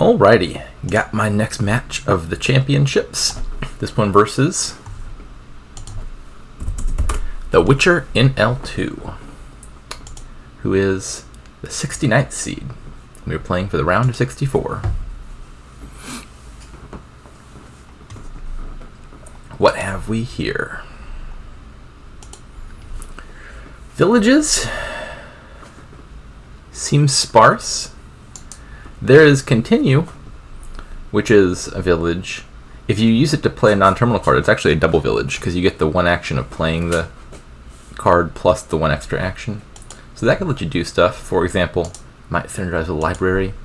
Alrighty, got my next match of the championships. This one versus TheWitcherNL2, who is the 69th seed. We are playing for the round of 64. What have we here? Villages seem sparse. There is Continue, which is a village. If you use it to play a non-terminal card, it's actually a double village, because you get the one action of playing the card plus the one extra action. So that can let you do stuff. For example, might synergize with a library.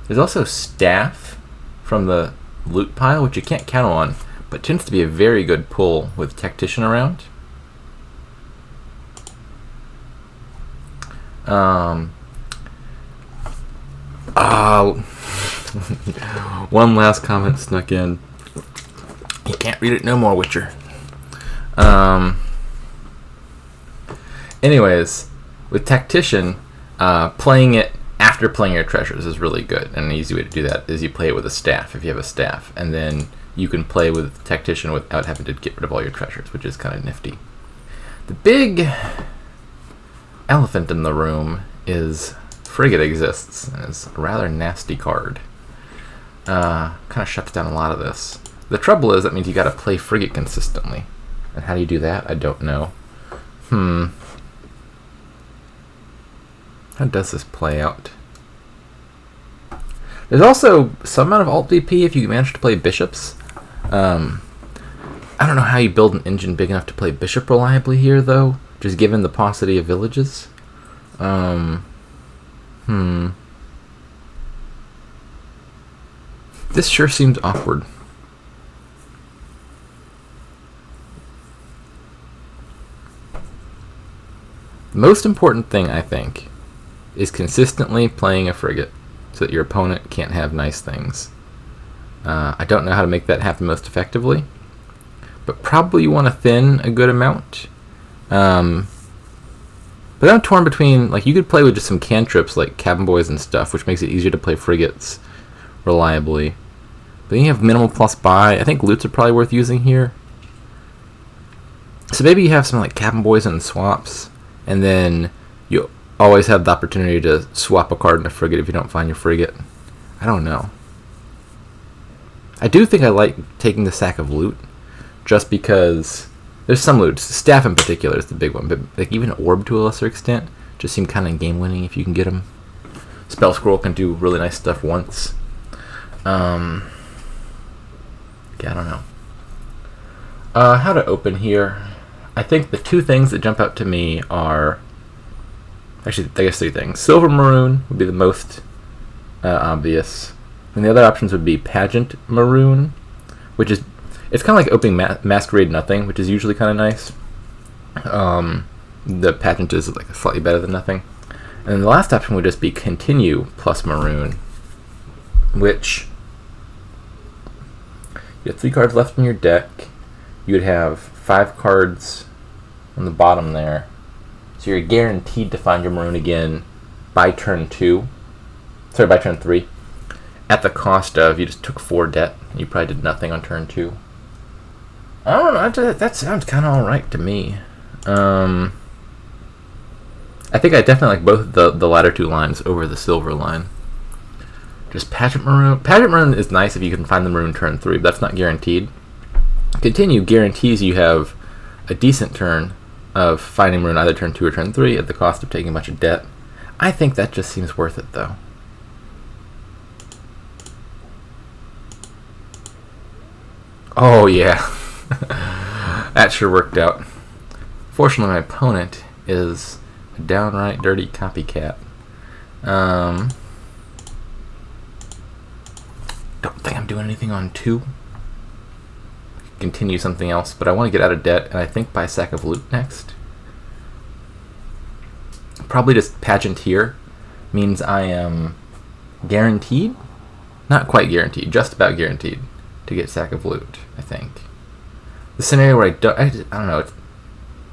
There's also Staff from the loot pile, which you can't count on, but tends to be a very good pull with Tactician around. One last comment snuck in. You can't read it no more, Witcher. Anyways, with Tactician, playing it after playing your treasures is really good. And an easy way to do that is you play it with a staff, if you have a staff. And then you can play with Tactician without having to get rid of all your treasures, which is kind of nifty. The big elephant in the room is Frigate exists, and is a rather nasty card. Kind of shuts down a lot of this. The trouble is, that means you gotta play Frigate consistently. And how do you do that? I don't know. How does this play out? There's also some amount of alt VP if you manage to play bishops. I don't know how you build an engine big enough to play bishop reliably here, though, just given the paucity of villages. This sure seems awkward. The most important thing, I think, is consistently playing a frigate so that your opponent can't have nice things. I don't know how to make that happen most effectively, but probably you want to thin a good amount. But I'm torn between, like, you could play with just some cantrips like cabin boys and stuff, which makes it easier to play frigates reliably. But then you have minimal plus buy. I think loots are probably worth using here. So maybe you have some like cabin boys and swaps, and then you always have the opportunity to swap a card in a frigate if you don't find your frigate. I don't know. I do think I like taking the sack of loot, just because there's some loot. Staff in particular is the big one, but like even Orb to a lesser extent just seem kind of game winning if you can get them. Spell Scroll can do really nice stuff once. Yeah, I don't know. How to open here? I think the two things that jump out to me are, actually, I guess three things. Silver Maroon would be the most obvious. And the other options would be Pageant Maroon, which is, it's kind of like opening Masquerade Nothing, which is usually kind of nice. The Pageant is like slightly better than Nothing. And then the last option would just be Continue plus Maroon, which you have 3 cards left in your deck. You'd have 5 cards on the bottom there. So you're guaranteed to find your Maroon again by turn 3. At the cost of, you just took 4 debt, and you probably did nothing on turn 2. I don't know, that sounds kind of alright to me. I think I definitely like both the latter 2 lines over the silver line. Just Pageant Maroon. Pageant Maroon is nice if you can find the Maroon turn 3, but that's not guaranteed. Continue guarantees you have a decent turn of finding Maroon either turn 2 or turn 3 at the cost of taking a bunch of debt. I think that just seems worth it, though. Oh, yeah. That sure worked out. Fortunately, my opponent is a downright dirty copycat. Don't think I'm doing anything on 2. Continue something else, but I want to get out of debt, and I think buy a sack of loot next. Probably just Pageant here means I am guaranteed, not quite guaranteed, just about guaranteed to get sack of loot, I think. The scenario where I don't know,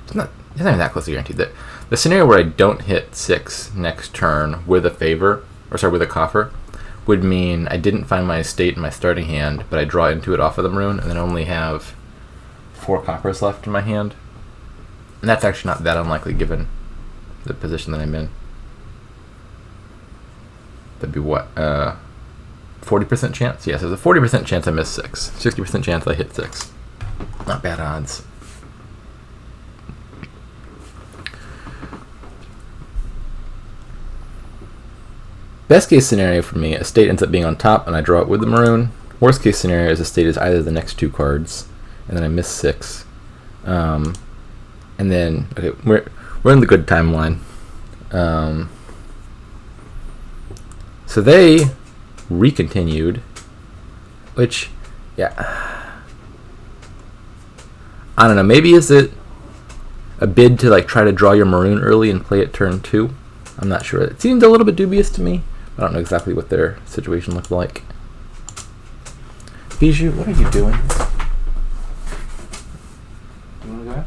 it's not even that close to guaranteed. The scenario where I don't hit 6 next turn with a favor, or sorry, with a coffer, would mean I didn't find my estate in my starting hand, but I draw into it off of the maroon, and then only have 4 coppers left in my hand. And that's actually not that unlikely given the position that I'm in. That'd be what? 40% chance? Yes, there's a 40% chance I miss 6. 60% chance I hit 6. Not bad odds. Best case scenario for me, estate ends up being on top and I draw it with the maroon. Worst case scenario is estate is either the next 2 cards and then I miss 6. And then, okay, we're in the good timeline. So they recontinued, which, yeah, I don't know, maybe is it a bid to like try to draw your maroon early and play it turn 2? I'm not sure. It seemed a little bit dubious to me. I don't know exactly what their situation looked like. Bijou, what are you doing? You want to go ahead?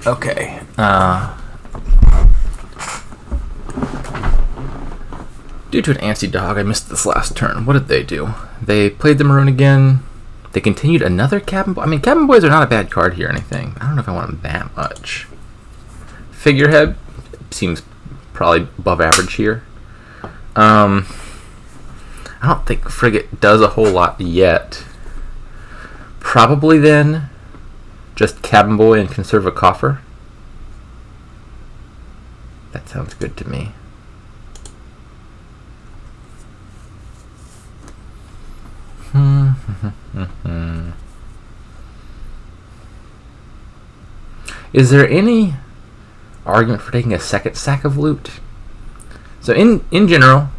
Okay. Due to an antsy dog, I missed this last turn. What did they do? They played the maroon again. They continued another cabin boy. I mean, cabin boys are not a bad card here or anything. I don't know if I want them that much. Figurehead seems probably above average here. I don't think Frigate does a whole lot yet. Probably then just cabin boy and conserve a coffer. That sounds good to me. Is there any argument for taking a second sack of loot? So in general,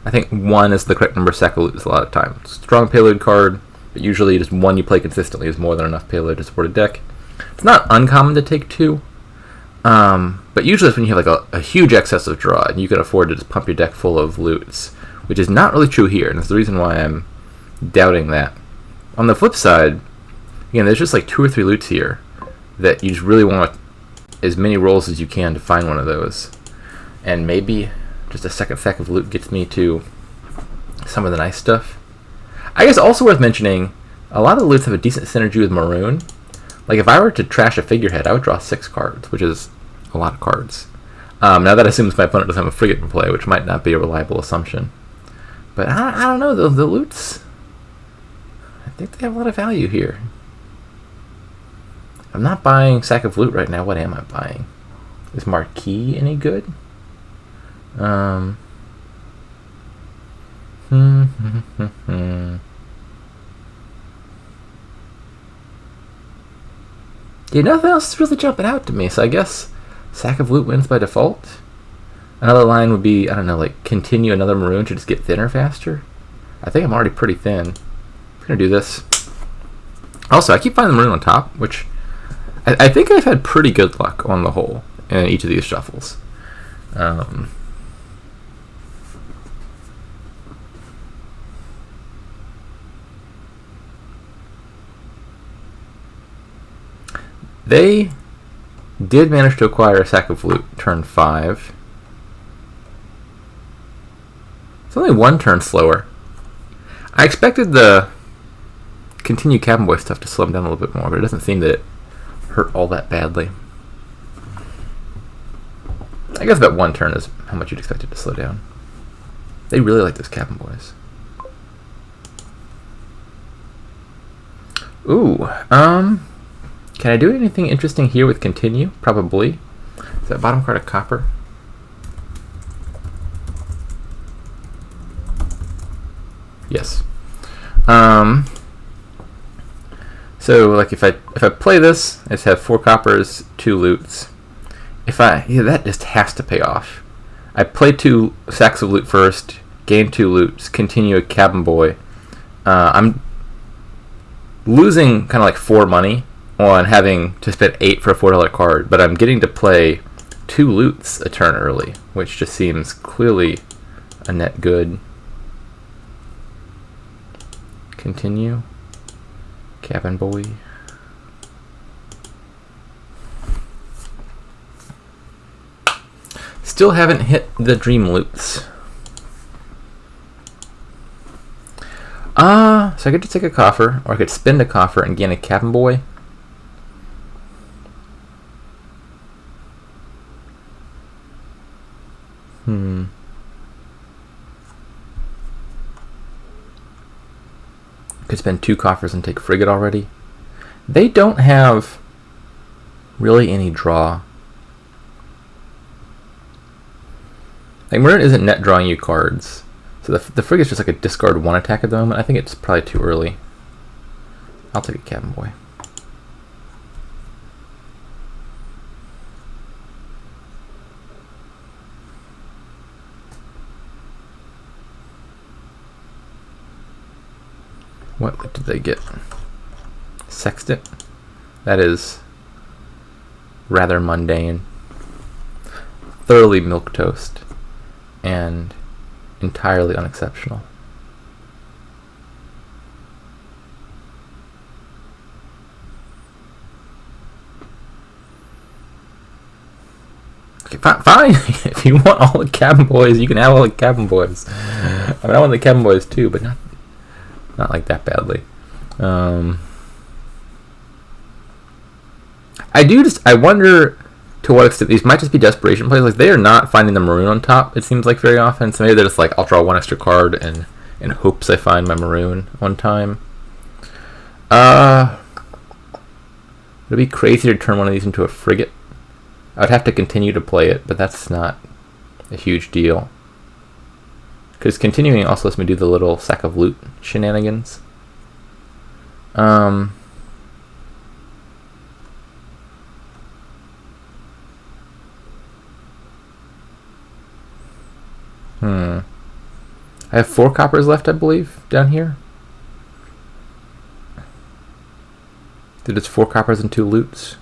I think 1 is the correct number of sack of loot a lot of times. Strong payload card, but usually just 1 you play consistently is more than enough payload to support a deck. It's not uncommon to take 2, but usually it's when you have like a huge excess of draw and you can afford to just pump your deck full of loots, which is not really true here, and it's the reason why I'm doubting that. On the flip side, again, there's just like 2 or 3 loots here that you just really want as many rolls as you can to find one of those, and maybe just a second sack of loot gets me to some of the nice stuff. I guess also worth mentioning, a lot of the loots have a decent synergy with maroon. Like if I were to trash a figurehead, I would draw 6 cards, which is a lot of cards. Now that assumes my opponent doesn't have a frigate in play, which might not be a reliable assumption. But I don't know, the loots, I think they have a lot of value here. I'm not buying sack of loot right now. What am I buying? Is Marquee any good? Yeah, nothing else is really jumping out to me, so I guess sack of loot wins by default. Another line would be, I don't know, like continue another maroon to just get thinner faster. I think I'm already pretty thin. I'm gonna do this. Also, I keep finding the maroon on top, which I think I've had pretty good luck on the whole in each of these shuffles. They did manage to acquire a sack of loot turn 5. It's only 1 turn slower. I expected the continue cabin boy stuff to slow them down a little bit more, but it doesn't seem that it hurt all that badly. I guess about 1 turn is how much you'd expect it to slow down. They really like those cabin boys. Ooh, can I do anything interesting here with continue? Probably. Is that bottom card a copper? Yes. So like if I play this, I just have 4 coppers, 2 loots. That just has to pay off. I play 2 sacks of loot first, gain 2 loots, continue a cabin boy. I'm losing kind of like 4 money on having to spend 8 for a $4 card, but I'm getting to play 2 loots a turn early, which just seems clearly a net good. Continue. Cabin boy. Still haven't hit the dream loots. So I could just take a coffer, or I could spend a coffer and gain a cabin boy. Could spend 2 coffers and take frigate already. They don't have really any draw. Like, Maroon isn't net drawing you cards. So the frigate's just like a discard 1 attack at the moment. I think it's probably too early. I'll take a cabin boy. What did they get? Sextant? That is rather mundane. Thoroughly milquetoast. And entirely unexceptional. Okay, fine. If you want all the cabin boys, you can have all the cabin boys. I mean, I want the cabin boys too, but not like that badly. I wonder to what extent these might just be desperation plays. Like, they are not finding the maroon on top, it seems like, very often. So maybe they're just like, I'll draw 1 extra card and in hopes I find my maroon one time. It'd be crazy to turn one of these into a frigate. I would have to continue to play it, but that's not a huge deal. Because continuing also lets me do the little sack of loot shenanigans. I have 4 coppers left, I believe, down here. Did it's 4 coppers and 2 loots?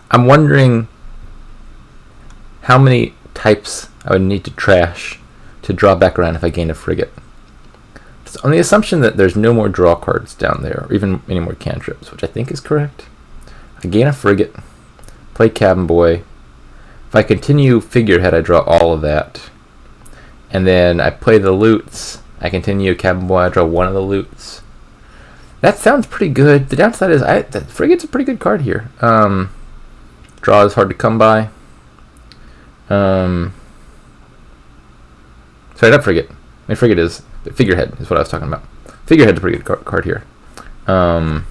I'm wondering how many types I would need to trash to draw back around if I gain a frigate. It's on the assumption that there's no more draw cards down there, or even any more cantrips, which I think is correct. I gain a frigate, play cabin boy. If I continue figurehead, I draw all of that. And then I play the loots. I continue cabin boy, I draw 1 of the loots. That sounds pretty good. The downside is the frigate's a pretty good card here. Draw is hard to come by. Sorry, not frigate. My frigate is figurehead is what I was talking about. Figurehead's a pretty good card here. I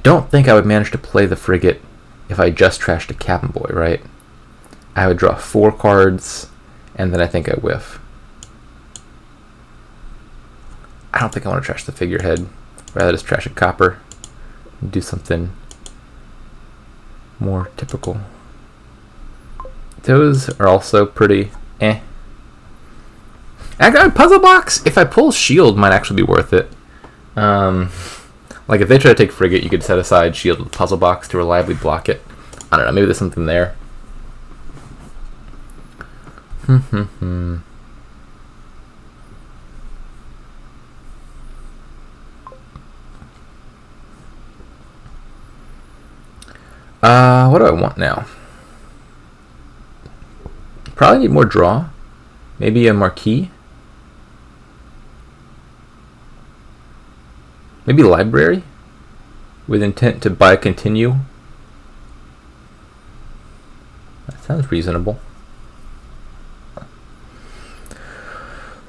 don't think I would manage to play the frigate if I just trashed a cabin boy, right? I would draw 4 cards, and then I think I whiff. I don't think I want to trash the figurehead. Rather just trash a copper and do something more typical. Those are also pretty eh. I got a puzzle box. If I pull shield, might actually be worth it. Like if they try to take frigate, you could set aside shield with puzzle box to reliably block it. I don't know. Maybe there's something there. What do I want now? Probably need more draw. Maybe a marquee. Maybe library with intent to buy continue. That sounds reasonable.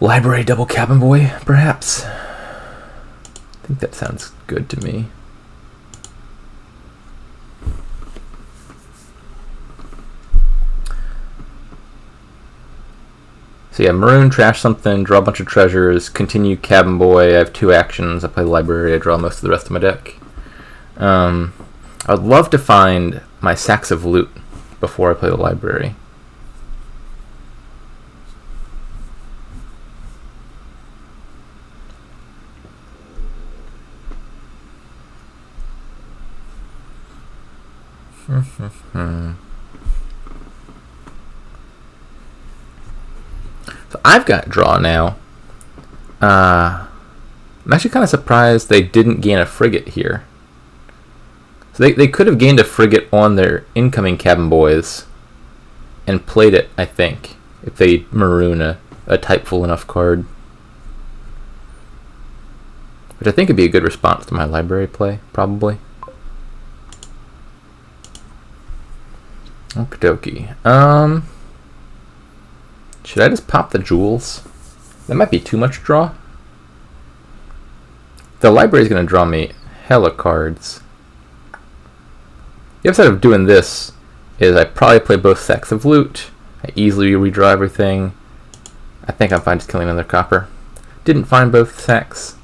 Library double cabin boy, perhaps. I think that sounds good to me. So yeah, maroon, trash something, draw a bunch of treasures, continue cabin boy. I have 2 actions. I play library. I draw most of the rest of my deck. I would love to find my sacks of loot before I play the library. So I've got draw now. I'm actually kind of surprised they didn't gain a frigate here. So they could have gained a frigate on their incoming cabin boys and played it, I think, if they maroon a typeful enough card. Which I think would be a good response to my library play, probably. Okie dokie. Should I just pop the jewels? That might be too much draw. The library is going to draw me hella cards. The upside of doing this is I probably play both sacks of loot. I easily redraw everything. I think I'm fine just killing another copper. Didn't find both sacks.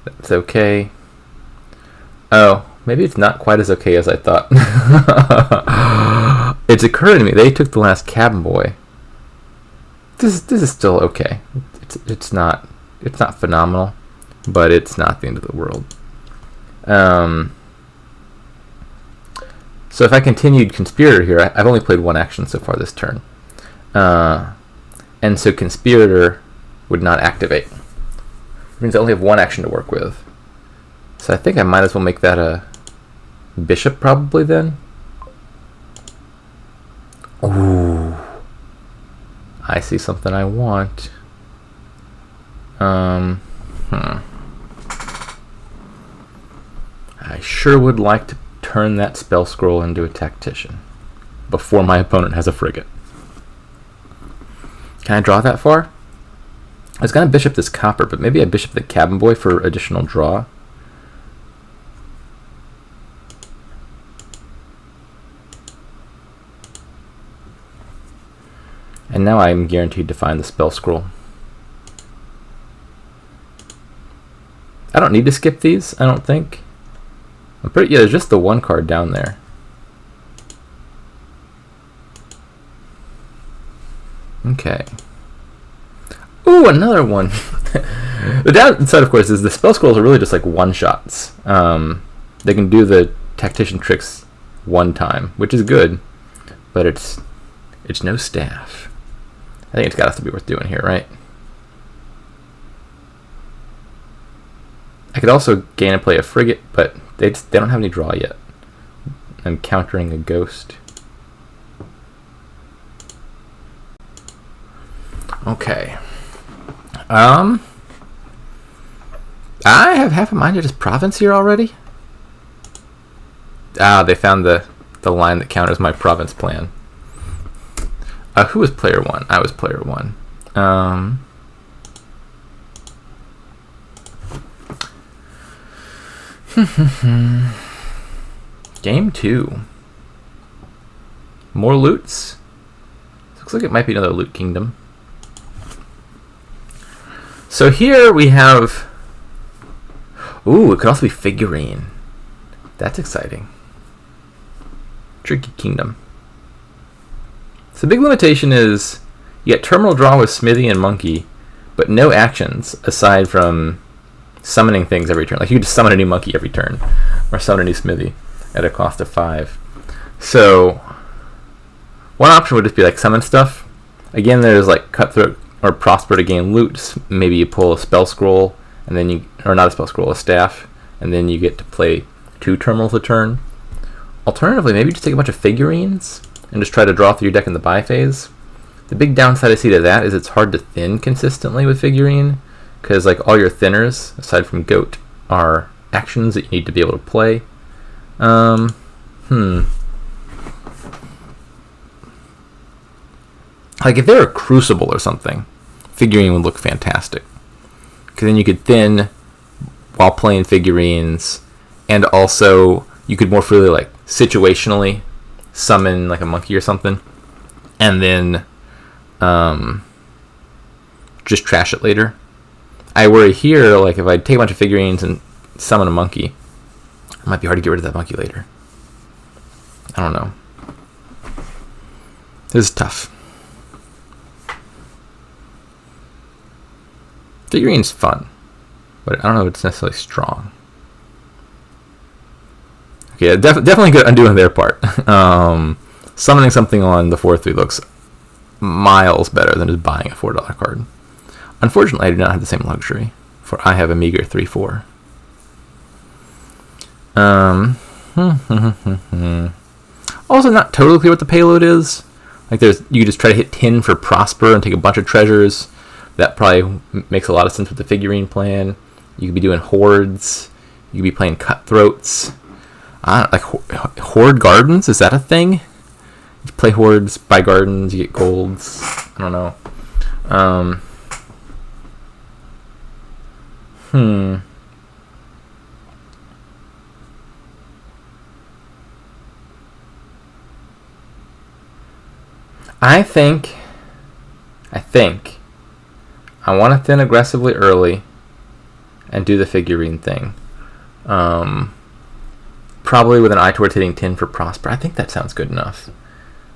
That's okay. Oh, maybe it's not quite as okay as I thought. It's occurring to me they took the last cabin boy. This is still okay. It's not phenomenal, but it's not the end of the world. So if I continued Conspirator here, I've only played one action so far this turn. And so Conspirator would not activate. It means I only have one action to work with. So I think I might as well make that a Bishop probably then. Ooh. I see something I want. I sure would like to turn that spell scroll into a tactician before my opponent has a frigate. Can I draw that far? I was going to bishop this copper, but maybe I bishop the cabin boy for additional draw. And now I'm guaranteed to find the spell scroll. I don't need to skip these, I don't think. Yeah, there's just the one card down there. Okay. Ooh, another one. The downside, of course, is the spell scrolls are really just like one-shots. They can do the tactician tricks one time, which is good, but it's no staff. I think it's got to be worth doing here, right? I could also gain and play a frigate, but they don't have any draw yet. I'm countering a ghost. Okay. I have half a mind to just province here already. Ah, they found the line that counters my province plan. Who was player one? I was player one. Game 2. More loots. Looks like it might be another loot kingdom. So here we have... Ooh, it could also be figurine. That's exciting. Tricky kingdom. So the big limitation is you get terminal draw with Smithy and Monkey, but no actions aside from summoning things every turn. Like you could just summon a new Monkey every turn, or summon a new Smithy at a cost of 5. So one option would just be like summon stuff. Again, there's like Cutthroat or Prosper to gain loot. Maybe you pull a spell scroll, and then or not a spell scroll, a staff, and then you get to play 2 terminals a turn. Alternatively, maybe just take a bunch of figurines and just try to draw through your deck in the buy phase. The big downside I see to that is it's hard to thin consistently with figurine, because like all your thinners, aside from Goat, are actions that you need to be able to play. Like if they're a Crucible or something, figurine would look fantastic, because then you could thin while playing figurines, and also you could more freely like situationally summon like a Monkey or something, and then just trash it later. I worry here, like if I take a bunch of figurines and summon a Monkey, it might be hard to get rid of that Monkey later. I don't know. This is tough. Figurine's fun, but I don't know if it's necessarily strong. Okay, definitely good undoing their part. Summoning something on the 4/3 looks miles better than just buying a $4 card. Unfortunately, I do not have the same luxury, for I have a meager 3/4. Also, not totally clear what the payload is. Like, you could just try to hit 10 for Prosper and take a bunch of treasures. That probably makes a lot of sense with the figurine plan. You could be doing hordes. You could be playing cutthroats. Like horde gardens, is that a thing? You play hordes, buy gardens, you get golds. I don't know. I think I want to thin aggressively early and do the figurine thing. Probably with an eye towards hitting 10 for Prosper. I think that sounds good enough.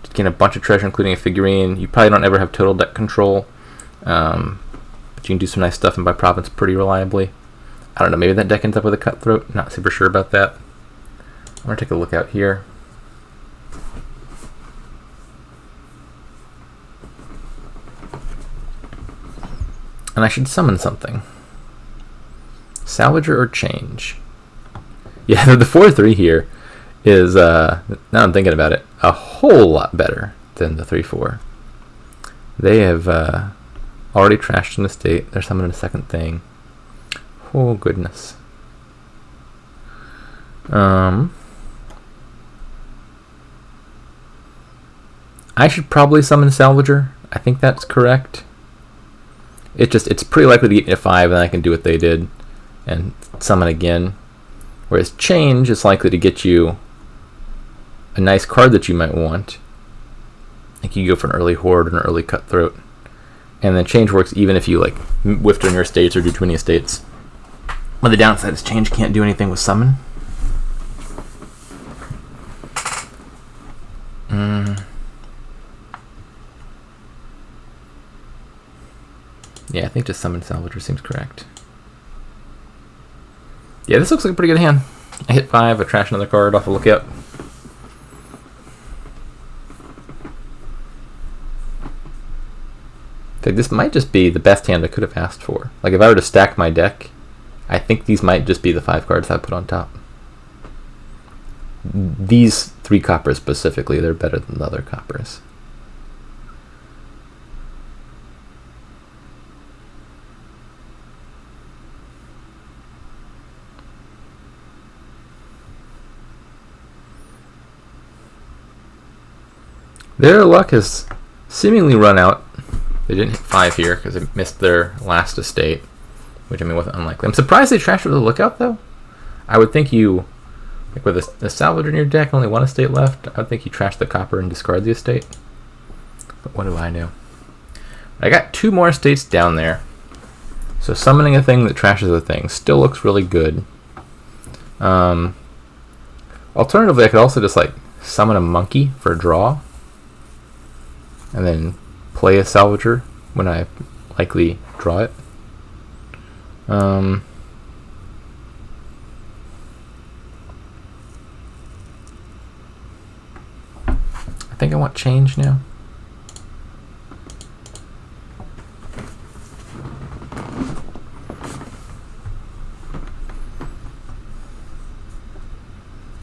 Just getting a bunch of treasure, including a figurine. You probably don't ever have total deck control. But you can do some nice stuff and buy province pretty reliably. I don't know, maybe that deck ends up with a cutthroat. Not super sure about that. I'm going to take a look out here. And I should summon something. Salvager or change? Yeah, the 4/3 here is, now I'm thinking about it, a whole lot better than the 3/4. They have already trashed an estate. They're summoning a second thing. Oh, goodness. I should probably summon Salvager. I think that's correct. It's pretty likely to get me to 5, and I can do what they did and summon again. Whereas change is likely to get you a nice card that you might want. Like you go for an early horde and an early cutthroat. And then change works even if you like whiffed on your estates or do too many estates. But the downside is change can't do anything with summon. Yeah, I think just summon Salvager seems correct. Yeah, this looks like a pretty good hand. I hit 5, I trash another card off a lookout. In fact, this might just be the best hand I could have asked for. Like, if I were to stack my deck, I think these might just be the 5 cards I put on top. These 3 coppers specifically, they're better than the other coppers. Their luck has seemingly run out. They didn't hit 5 here because they missed their last estate, which I mean wasn't unlikely. I'm surprised they trashed with the lookout though. I would think you, like with a Salvager in your deck, only 1 estate left. I would think you trash the copper and discard the estate. But what do I know? I got 2 more estates down there, so summoning a thing that trashes a thing still looks really good. Alternatively, I could also just like summon a monkey for a draw, and then play a Salvager when I likely draw it. I think I want change now.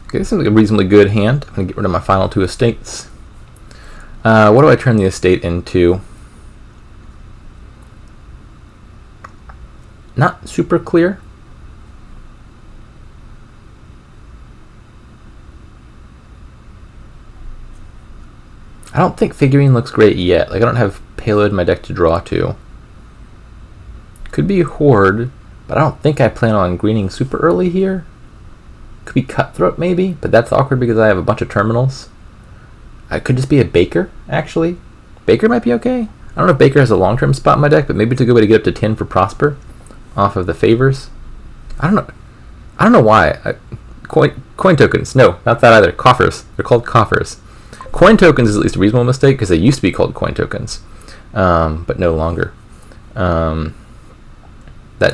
Okay, this seems like a reasonably good hand. I'm going to get rid of my final 2 estates. What do I turn the estate into? Not super clear. I don't think figurine looks great yet. Like, I don't have payload in my deck to draw to. Could be horde, but I don't think I plan on greening super early here. Could be cutthroat maybe, but that's awkward because I have a bunch of terminals. I could just be a Baker, actually. Baker might be okay. I don't know if Baker has a long-term spot in my deck, but maybe it's a good way to get up to 10 for Prosper off of the favors. I don't know why. Coin tokens. No, not that either. Coffers. They're called coffers. Coin tokens is at least a reasonable mistake because they used to be called coin tokens, but no longer. That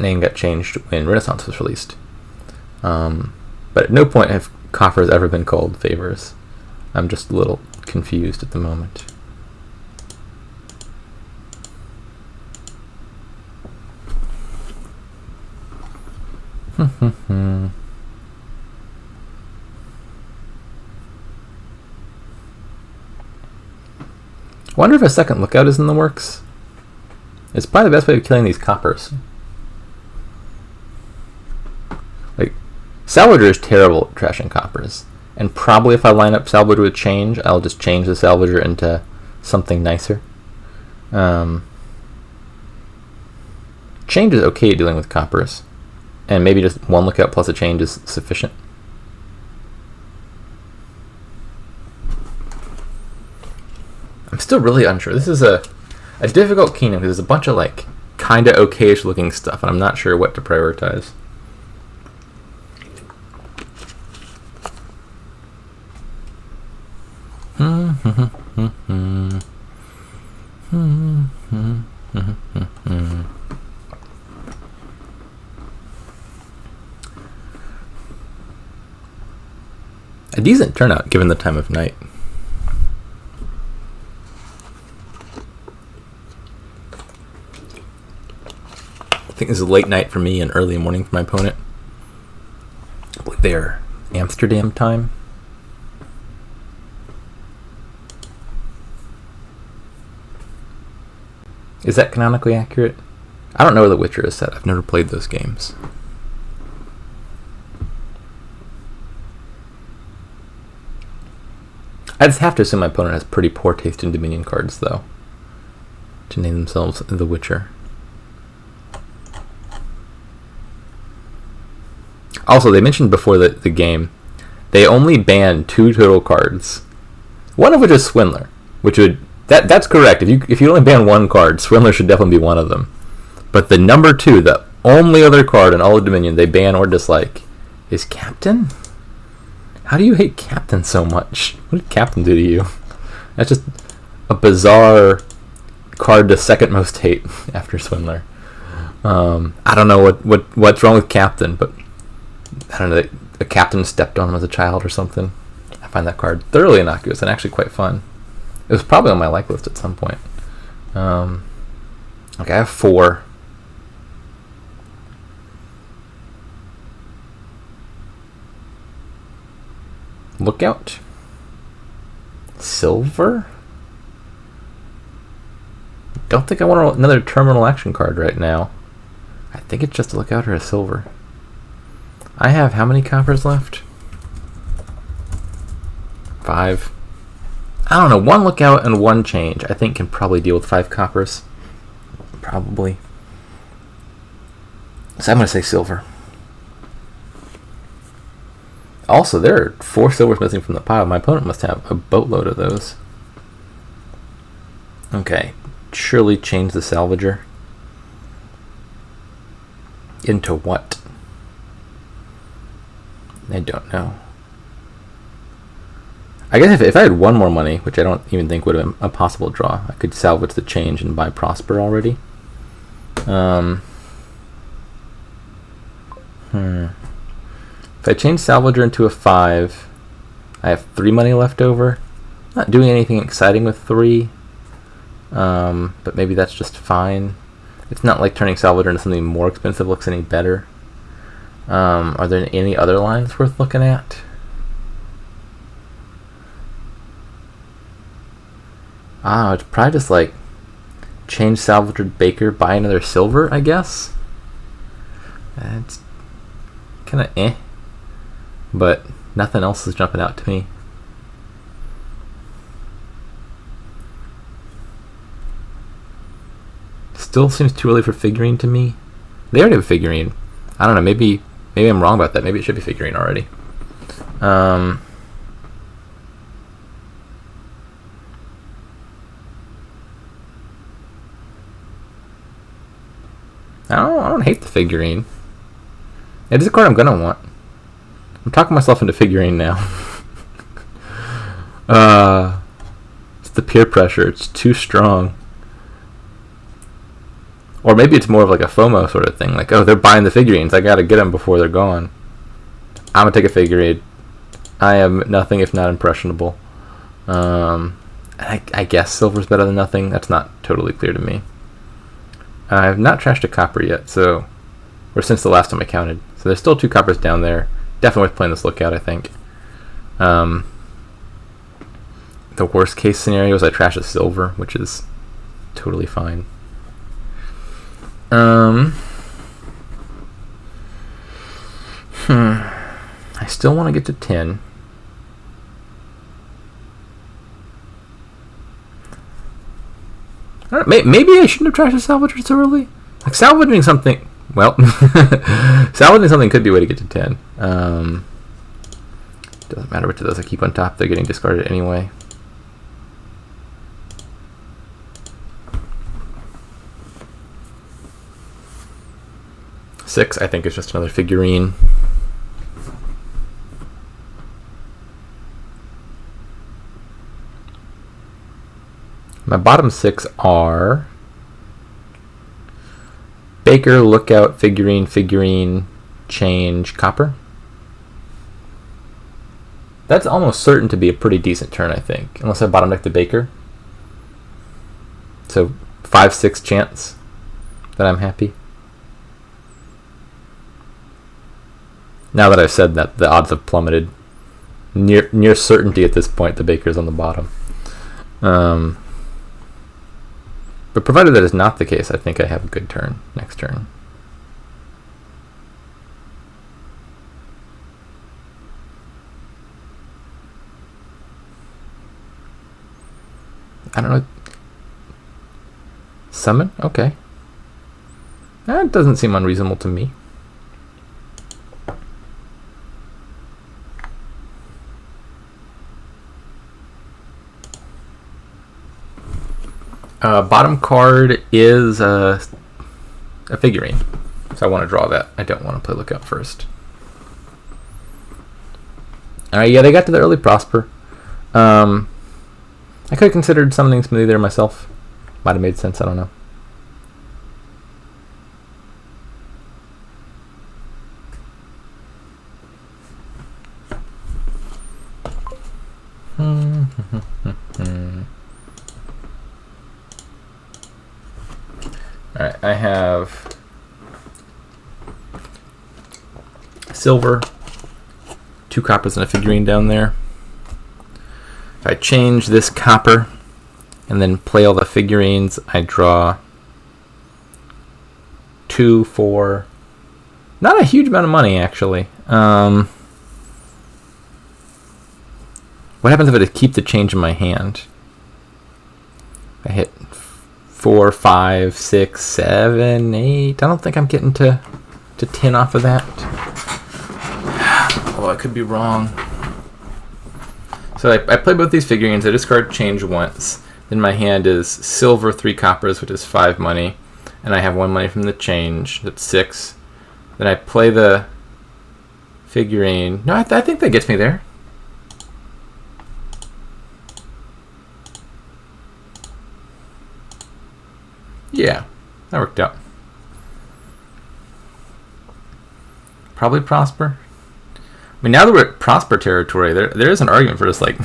name got changed when Renaissance was released. But at no point have coffers ever been called favors. I'm just a little confused at the moment. Wonder if a second lookout is in the works. It's probably the best way of killing these coppers. Like, Salvager is terrible at trashing coppers. And probably if I line up Salvager with Change, I'll just change the Salvager into something nicer. Change is okay at dealing with coppers. And maybe just one lookout plus a change is sufficient. I'm still really unsure. This is a difficult kingdom because there's a bunch of like kind of okayish looking stuff, and I'm not sure what to prioritize. A decent turnout given the time of night. I think this is late night for me and early morning for my opponent. I believe they're Amsterdam time. Is that canonically accurate? I don't know where The Witcher is set. I've never played those games. I just have to assume my opponent has pretty poor taste in Dominion cards, though, to name themselves The Witcher. Also, they mentioned before the game, they only banned 2 total cards. One of which is Swindler, which would that's correct. If you only ban 1 card, Swindler should definitely be one of them. But the number 2, the only other card in all of Dominion they ban or dislike, is Captain. How do you hate Captain so much? What did Captain do to you? That's just a bizarre card to second most hate after Swindler. I don't know what's wrong with Captain, but I don't know, a captain stepped on him as a child or something. I find that card thoroughly innocuous and actually quite fun. It was probably on my like list at some point. Okay, I have 4. Lookout. Silver? Don't think I want another terminal action card right now. I think it's just a lookout or a silver. I have how many coppers left? 5. I don't know, 1 lookout and 1 change I think can probably deal with 5 coppers. Probably. So I'm going to say silver. Also, there are 4 silvers missing from the pile. My opponent must have a boatload of those. Okay, surely change the Salvager. Into what? I don't know. I guess if I had 1 more money, which I don't even think would have been a possible draw, I could salvage the change and buy Prosper already. If I change Salvager into a 5, I have 3 money left over. Not doing anything exciting with 3, but maybe that's just fine. It's not like turning Salvager into something more expensive looks any better. Are there any other lines worth looking at? It's probably just like change Salvager Baker, buy another silver, I guess. It's kind of but nothing else is jumping out to me. Still seems too early for figurine to me. They already have a figurine. I don't know, maybe I'm wrong about that. Maybe it should be figurine already. I don't hate the figurine. It is a card I'm gonna want. I'm talking myself into figurine now. It's the peer pressure. It's too strong. Or maybe it's more of like a FOMO sort of thing. Like, oh, they're buying the figurines. I gotta get them before they're gone. I'm gonna take a figurine. I am nothing if not impressionable. I guess silver's better than nothing. That's not totally clear to me. I have not trashed a copper yet, so or since the last time I counted. So there's still 2 coppers down there. Definitely worth playing this lookout, I think. The worst case scenario is I trash a silver, which is totally fine. I still want to get to 10. I don't know, maybe I shouldn't have trashed a salvager so early. Like salvaging something, well, salvaging something could be a way to get to 10. Doesn't matter which of those I keep on top; they're getting discarded anyway. Six, I think, is just another figurine. My bottom 6 are Baker, Lookout, Figurine, Change, Copper. That's almost certain to be a pretty decent turn, I think, unless I bottom deck the Baker. So 5-6 chance that I'm happy. Now that I've said that, the odds have plummeted. Near certainty at this point, the Baker's on the bottom. But provided that is not the case, I think I have a good turn next turn. I don't know. Summon? Okay. That doesn't seem unreasonable to me. Bottom card is a figurine, so I want to draw that. I don't want to play Lookout first. Alright, yeah, they got to the early Prosper. I could have considered summoning Smoothie there myself. Might have made sense, I don't know. Alright, I have silver, 2 coppers and a figurine down there. If I change this copper and then play all the figurines, I draw 2, 4. Not a huge amount of money, actually. What happens if I just keep the change in my hand? I hit 4, 5, 6, 7, 8. I don't think I'm getting to 10 off of that. Oh, I could be wrong. So I play both these figurines. I discard change once. Then my hand is silver, 3 coppers, which is 5 money. And I have 1 money from the change. That's 6. Then I play the figurine. No, I think that gets me there. Yeah, that worked out. Probably Prosper. I mean, now that we're at Prosper territory, there is an argument for just like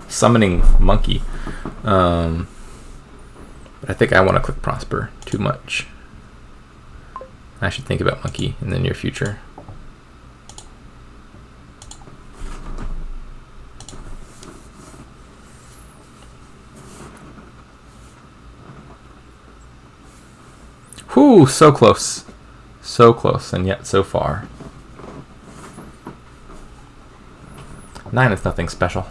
summoning Monkey. But I think I want to click Prosper too much. I should think about Monkey in the near future. Whew, so close. So close, and yet so far. 9 is nothing special.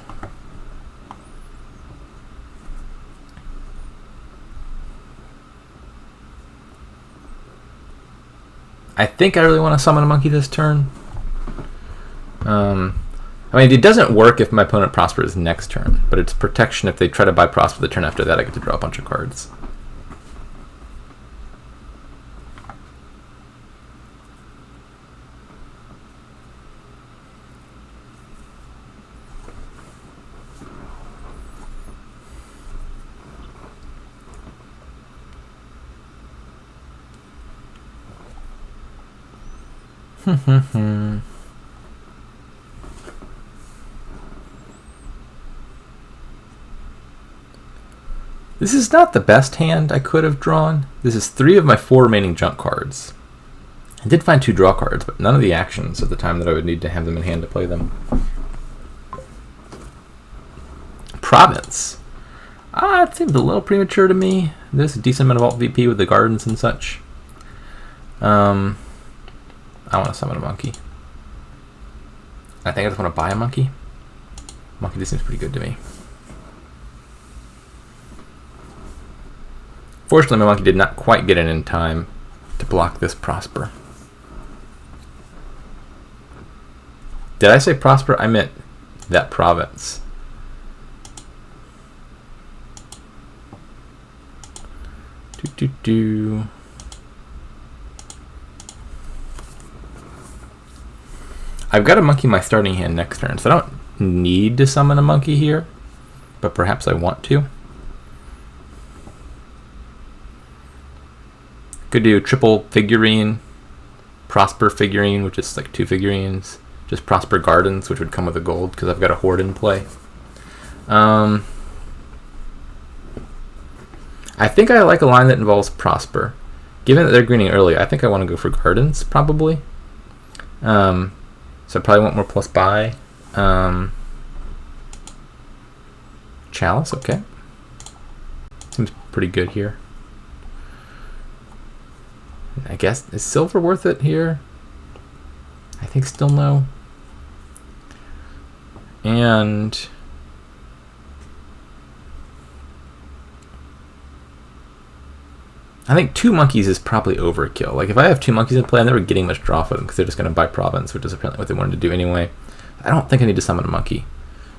I think I really want to summon a Monkey this turn. I mean, it doesn't work if my opponent prospers next turn, but it's protection if they try to buy prosper the turn after that. I get to draw a bunch of cards. This is not the best hand I could have drawn. This is 3 of my 4 remaining junk cards. I did find 2 draw cards, but none of the actions at the time that I would need to have them in hand to play them. Province. It seems a little premature to me. There's a decent amount of alt VP with the gardens and such. I want to summon a monkey. I think I just want to buy a monkey. Monkey just seems pretty good to me. Fortunately, my monkey did not quite get in time to block this Prosper. Did I say Prosper? I meant that province. I've got a monkey in my starting hand next turn, so I don't need to summon a monkey here, but perhaps I want to. Could do triple figurine, Prosper figurine, which is like 2 figurines, just Prosper Gardens, which would come with a gold because I've got a horde in play. I think I like a line that involves Prosper. Given that they're greening early, I think I want to go for Gardens, probably. So I probably want more plus buy. Chalice, okay. Seems pretty good here. I guess, is silver worth it here? I think still no. And I think 2 monkeys is probably overkill. Like if I have 2 monkeys in play, I'm never getting much draw for them because they're just going to buy province, which is apparently what they wanted to do anyway. I don't think I need to summon a monkey,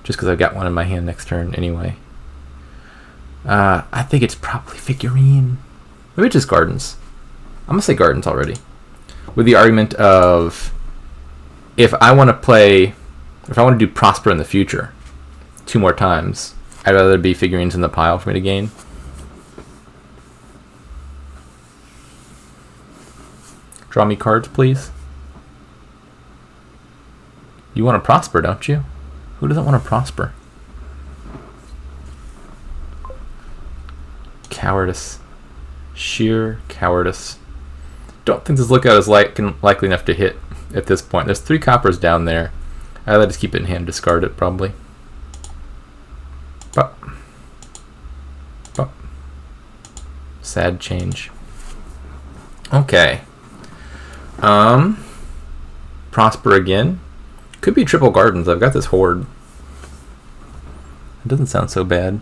just because I've got one in my hand next turn anyway. I think it's probably figurine. Maybe just gardens. I'm going to say gardens already. With the argument of if I want to do Prosper in the future 2 more times, I'd rather be figurines in the pile for me to gain. Draw me cards, please. You want to prosper, don't you? Who doesn't want to prosper? Cowardice. Sheer cowardice. Don't think this lookout is likely enough to hit at this point. There's 3 coppers down there. I'd rather just keep it in hand, discard it probably. But sad change. Okay. Prosper again. Could be triple gardens. I've got this horde. It doesn't sound so bad.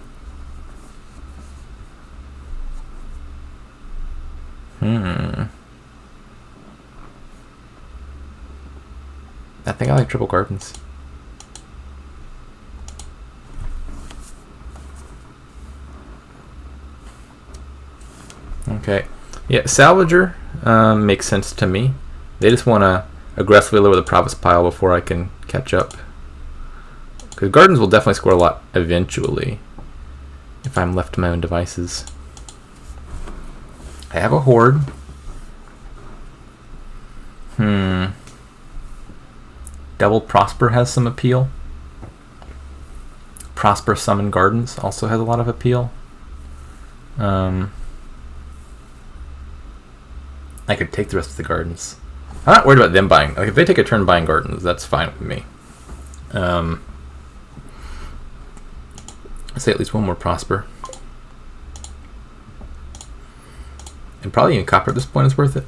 I think I like triple gardens. Okay. Yeah, Salvager makes sense to me. They just want to aggressively lower the province pile before I can catch up. Because gardens will definitely score a lot eventually if I'm left to my own devices. I have a horde. Double Prosper has some appeal. Prosper Summon Gardens also has a lot of appeal. I could take the rest of the gardens. I'm not worried about them buying. Like if they take a turn buying gardens, that's fine with me. I'd say at least one more Prosper. And probably even copper at this point is worth it.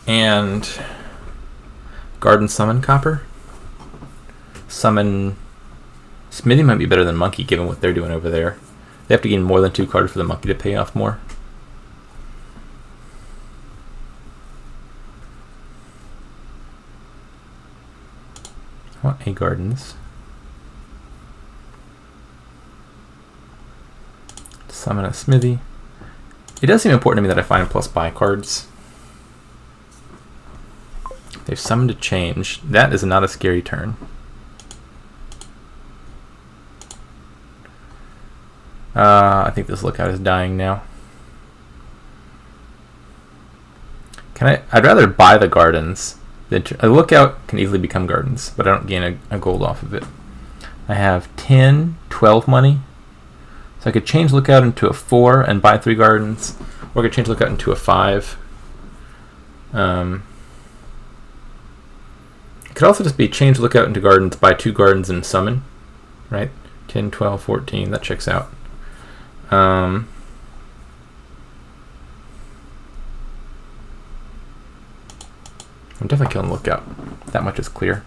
And Garden Summon Copper. Summon Smithy might be better than Monkey given what they're doing over there. They have to gain more than 2 cards for the Monkey to pay off more. I want a Gardens. Summon a Smithy. It does seem important to me that I find plus buy cards. They've summoned a change. That is not a scary turn. I think this lookout is dying now. I'd rather buy the gardens. A lookout can easily become gardens, but I don't gain a gold off of it. I have 10, 12 money. So I could change lookout into a 4 and buy 3 gardens, or I could change lookout into a 5 It could also just be change lookout into gardens, buy 2 gardens and summon, right? 10, 12, 14, that checks out. I'm definitely killing lookout. That much is clear.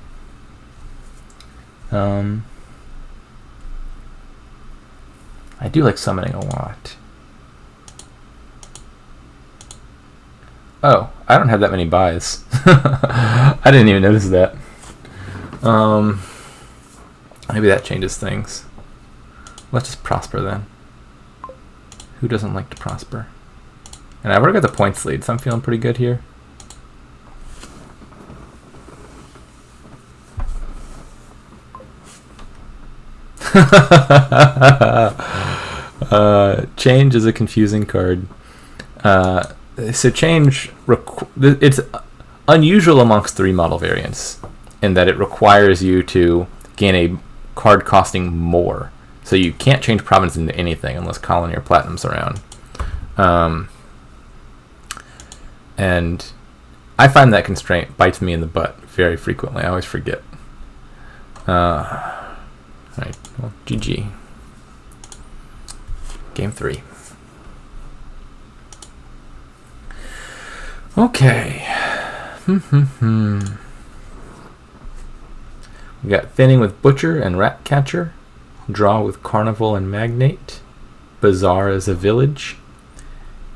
I do like summoning a lot. Oh, I don't have that many buys. I didn't even notice that. Maybe that changes things. Let's just prosper then. Who doesn't like to prosper? And I've already got the points lead, so I'm feeling pretty good here. Change is a confusing card. So change, it's unusual amongst 3 model variants in that it requires you to gain a card costing more. So you can't change province into anything unless Colony or Platinum's around. And I find that constraint bites me in the butt very frequently. I always forget. Alright, well, GG. Game 3. Okay. We got Thinning with Butcher and Ratcatcher. Draw with Carnival and Magnate. Bazaar as a village.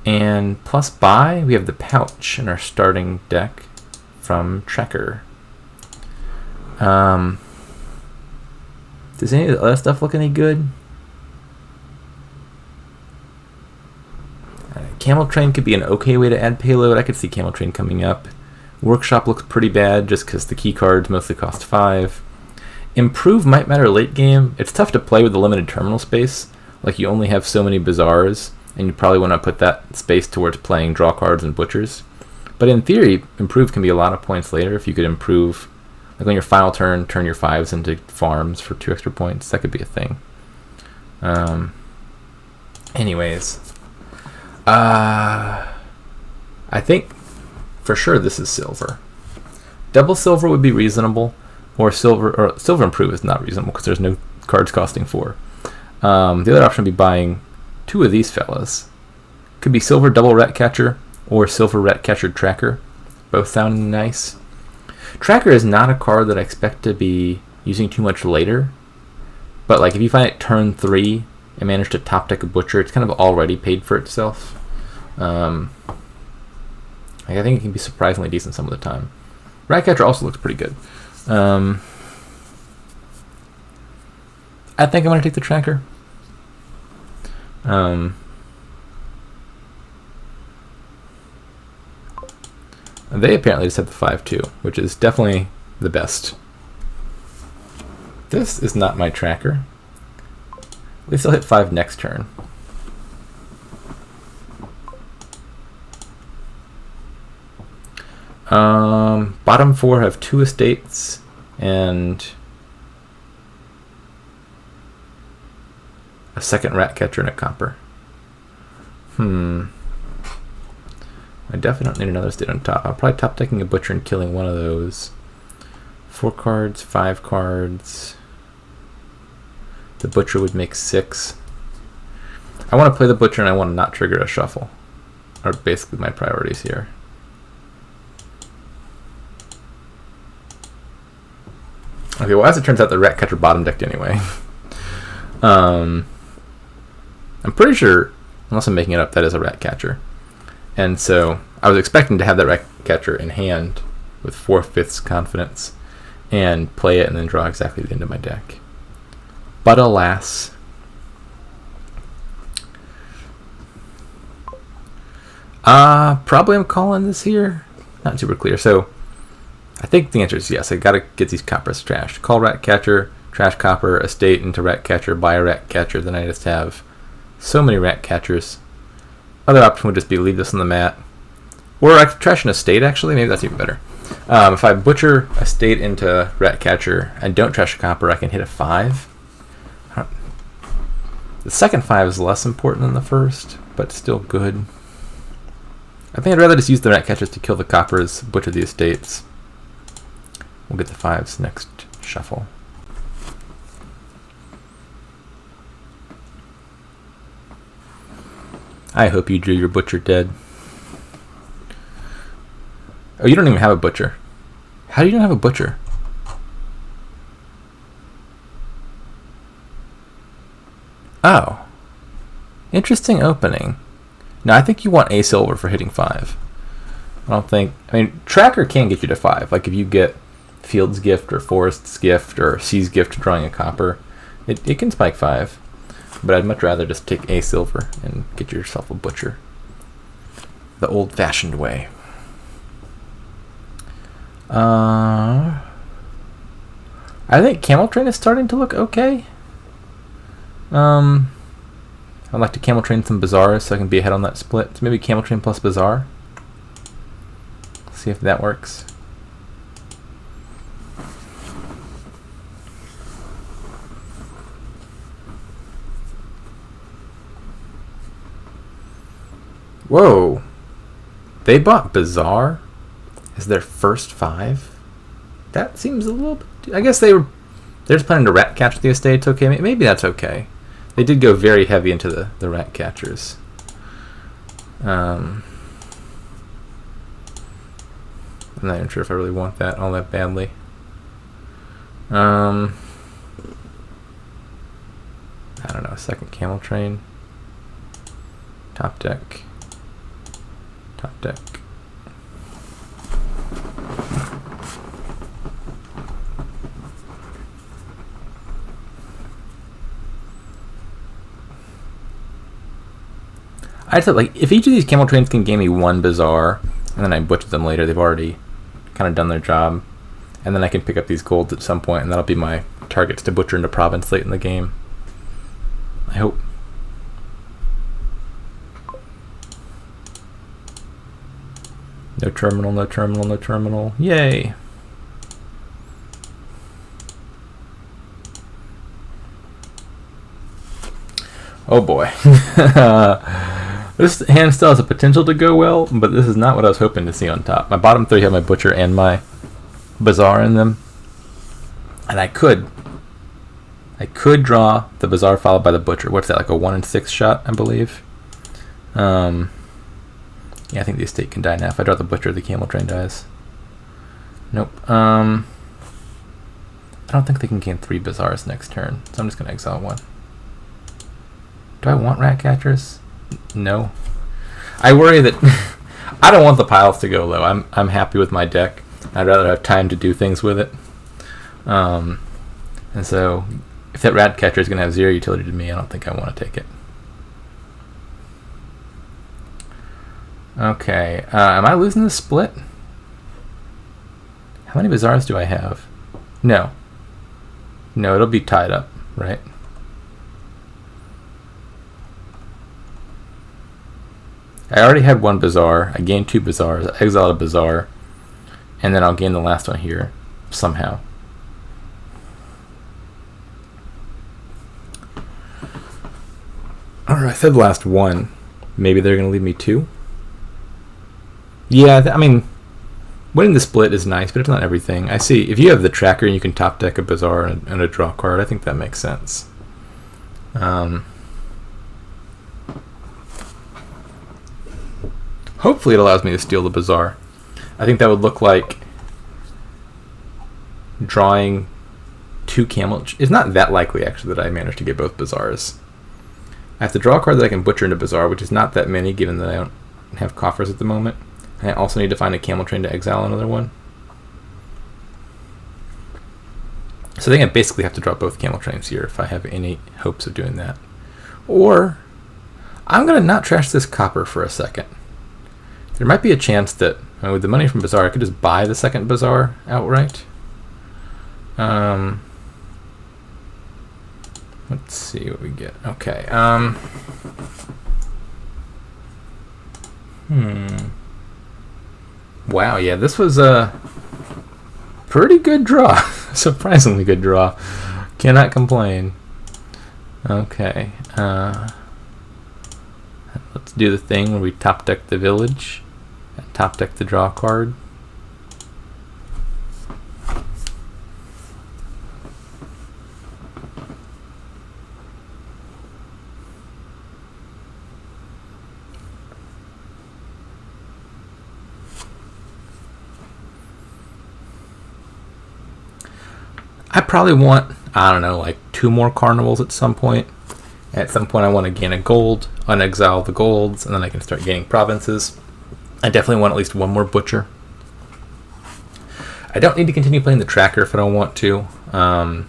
And plus buy, we have the Pouch in our starting deck from Trekker. Does any of the other stuff look any good? Camel Train could be an okay way to add payload. I could see Camel Train coming up. Workshop looks pretty bad just because the key cards mostly cost 5. Improve might matter late game. It's tough to play with the limited terminal space. Like you only have so many Bazaars, and you probably want to put that space towards playing draw cards and butchers. But in theory, improve can be a lot of points later if you could improve. Like on your final turn, turn your 5s into farms for 2 extra points. That could be a thing. Anyways. I think for sure this is silver. Double silver would be reasonable, or silver improve is not reasonable because there's no cards costing 4. The other option would be buying 2 of these fellas. Could be silver double Ratcatcher or silver Ratcatcher Tracker. Both sound nice. Tracker is not a card that I expect to be using too much later, but like if you find it turn 3 and manage to top deck a Butcher, it's kind of already paid for itself. I think it can be surprisingly decent some of the time. Ratcatcher also looks pretty good. I think I'm going to take the Tracker. They apparently just have the 5-2, which is definitely the best. This is not my Tracker. At least I'll hit 5 next turn. Bottom 4 have 2 estates and a second Ratcatcher and a copper. I definitely don't need another estate on top. I'll probably top decking a Butcher and killing one of those. 4 cards, 5 cards. The Butcher would make 6. I want to play the Butcher and I want to not trigger a shuffle. Are basically my priorities here. Okay, well as it turns out the Ratcatcher bottom decked anyway. I'm pretty sure, unless I'm making it up, that is a Ratcatcher. And so I was expecting to have that Ratcatcher in hand with 4/5 confidence and play it and then draw exactly the end of my deck. But alas. Probably I'm calling this here. Not super clear. So I think the answer is yes. I gotta get these coppers trashed. Call Ratcatcher, trash copper, estate into Ratcatcher, buy a Ratcatcher. Then I just have so many Ratcatchers. Other option would just be leave this on the mat. Or I could trash an estate actually. Maybe that's even better. If I butcher estate into Ratcatcher and don't trash a copper, I can hit a 5. The second 5 is less important than the first, but still good. I think I'd rather just use the rat catchers to kill the coppers, butcher the estates. We'll get the 5s next shuffle. I hope you drew your butcher dead. Oh, you don't even have a butcher. How do you not have a butcher? Oh. Interesting opening. No, I think you want a silver for hitting 5. I mean, Tracker can get you to 5. Like if you get Field's Gift or Forest's Gift or Sea's Gift drawing a copper, it can spike 5. But I'd much rather just take a silver and get yourself a butcher. The old-fashioned way. I think Camel Train is starting to look okay. I'd like to Camel Train some Bazaars so I can be ahead on that split. So maybe Camel Train plus Bazaar. See if that works. Whoa. They bought Bazaar as their first 5? That seems a little bit... I guess they're just planning to rat catch the estates. Okay, maybe that's okay. They did go very heavy into the rat catchers. I'm not even sure if I really want that all that badly. I don't know, second Camel Train. Top deck. Top deck. I'd say, like, if each of these Camel Trains can gain me 1 Bazaar, and then I butcher them later, they've already kind of done their job. And then I can pick up these golds at some point, and that'll be my targets to butcher into Province late in the game. I hope. No terminal, no terminal, no terminal. Yay! Oh boy. This hand still has a potential to go well, but this is not what I was hoping to see on top. My bottom 3 have my Butcher and my Bazaar in them. And I could draw the Bazaar followed by the Butcher. What's that, like a 1 in 6 shot, I believe? Yeah, I think the estate can die now. If I draw the Butcher, the Camel Train dies. Nope. I don't think they can gain 3 Bazaars next turn, so I'm just going to exile 1. Do I want rat catchers? No. I worry that I don't want the piles to go low. I'm happy with my deck. I'd rather have time to do things with it. And so if that rat catcher is going to have 0 utility to me, I don't think I want to take it. Okay. Am I losing the split? How many Bazaars do I have? No. No, it'll be tied up, right? I already had 1 Bazaar. I gained 2 Bazaars. I exiled a Bazaar. And then I'll gain the last one here somehow. Alright, I said last 1. Maybe they're going to leave me 2. Yeah, I mean, winning the split is nice, but it's not everything. I see. If you have the tracker and you can top deck a Bazaar and a draw card, I think that makes sense. Hopefully it allows me to steal the Bazaar. I think that would look like drawing 2 Camel... It's not that likely, actually, that I managed to get both Bazaars. I have to draw a card that I can butcher into Bazaar, which is not that many, given that I don't have coffers at the moment. And I also need to find a Camel Train to exile another one. So I think I basically have to draw both Camel Trains here if I have any hopes of doing that. Or, I'm going to not trash this copper for a second. There might be a chance that, with the money from Bazaar, I could just buy the second Bazaar outright. Let's see what we get. Okay. Wow, yeah, this was a pretty good draw. Surprisingly good draw. Cannot complain. Okay. Let's do the thing where we top deck the village. Top deck to draw a card. I probably want, I don't know, like 2 more carnivals at some point. At some point I want to gain a gold, unexile the golds, and then I can start gaining provinces. I definitely want at least 1 more butcher. I don't need to continue playing the tracker if I don't want to. But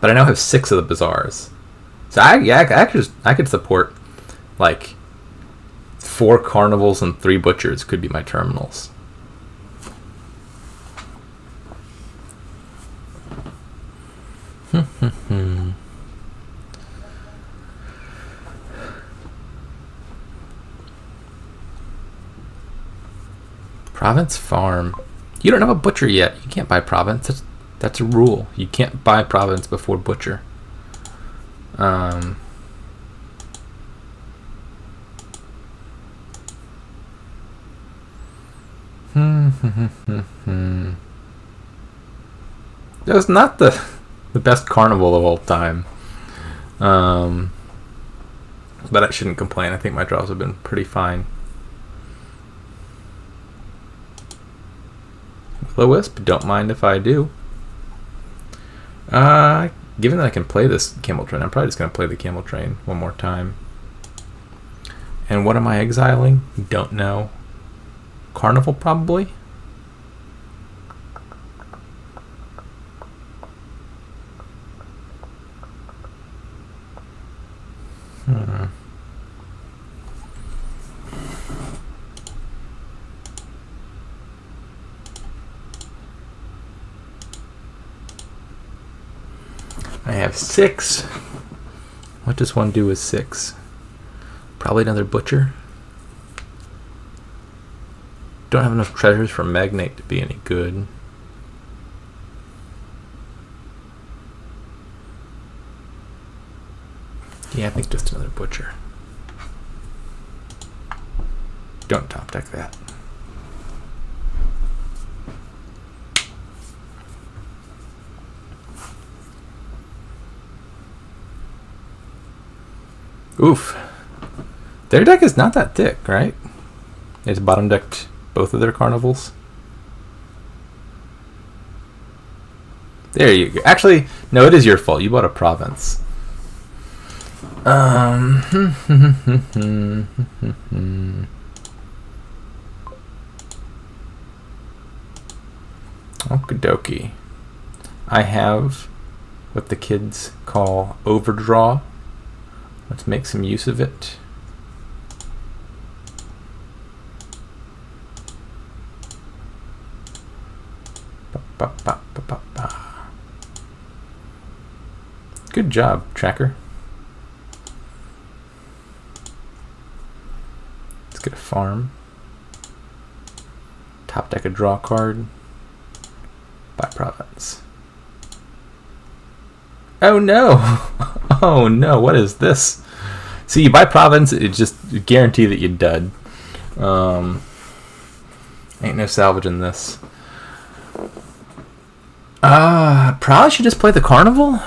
I now have 6 of the bazaars. So I could support like 4 carnivals and 3 butchers could be my terminals. Province farm. You don't have a butcher yet. You can't buy province. That's a rule. You can't buy province before butcher. That was not the best carnival of all time. But I shouldn't complain. I think my draws have been pretty fine. Will-O-Wisp, don't mind if I do. Given that I can play this Camel Train, I'm probably just going to play the Camel Train one more time. And what am I exiling? Don't know. Carnival, probably? I have 6. What does one do with 6? Probably another butcher. Don't have enough treasures for Magnate to be any good. Yeah, I think just another butcher. Don't top deck that. Oof. Their deck is not that thick, right? They just bottom decked both of their carnivals. There you go. Actually, no, it is your fault. You bought a province. Okie dokie. I have what the kids call overdraw. Let's make some use of it. Good job, Tracker. Let's get a farm. Top deck a draw card. Buy province. Oh no! Oh no, what is this? See, you buy province, it just guarantee that you dud. Ain't no salvage in this. Probably should just play the carnival.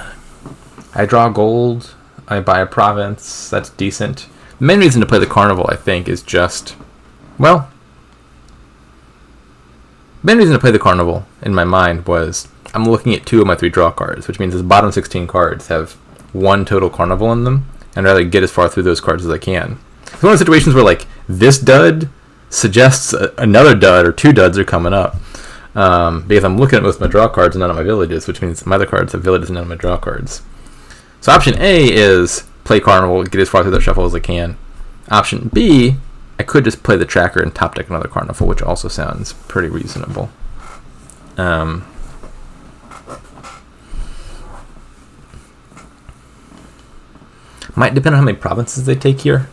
I draw gold, I buy a province, that's decent. The main reason to play the carnival, I think, is just, well, the main reason to play the carnival, in my mind, was I'm looking at 2 of my 3 draw cards, which means the bottom 16 cards have 1 total carnival in them, and I'd rather get as far through those cards as I can. It's one of the situations where, like, this dud suggests another dud or 2 duds are coming up. Because I'm looking at most of my draw cards and none of my villages, which means my other cards have villages and none of my draw cards. So option A is play carnival, get as far through the shuffle as I can. Option B, I could just play the tracker and top deck another carnival, which also sounds pretty reasonable. Might depend on how many provinces they take here.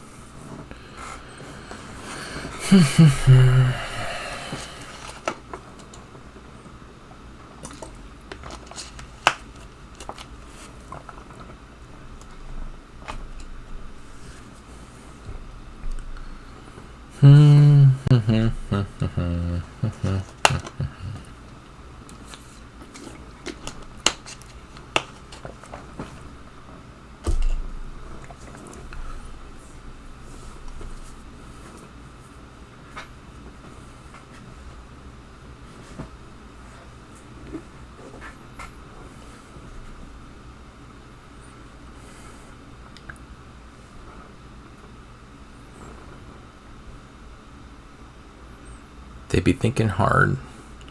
They be thinking hard.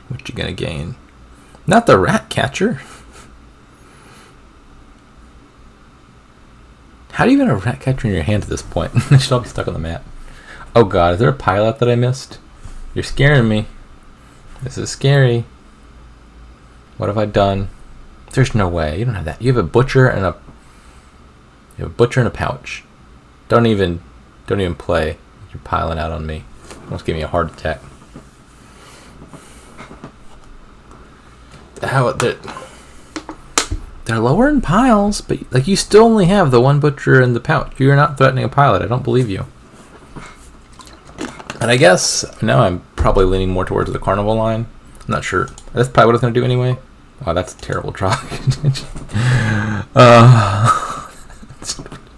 What you gonna gain? Not the rat catcher. How do you even have a rat catcher in your hand at this point? They should all be stuck on the map. Oh god, is there a pilot that I missed? You're scaring me. This is scary. What have I done? There's no way. You don't have that. You have a butcher and a pouch. Don't even play. You're piling out on me. Almost give me a heart attack. How they're lower in piles, but like you still only have the one butcher and the pouch. You're not threatening a pilot. I don't believe you. And I guess now I'm probably leaning more towards the carnival line. I'm not sure. That's probably what I was going to do anyway. Oh, that's a terrible draw.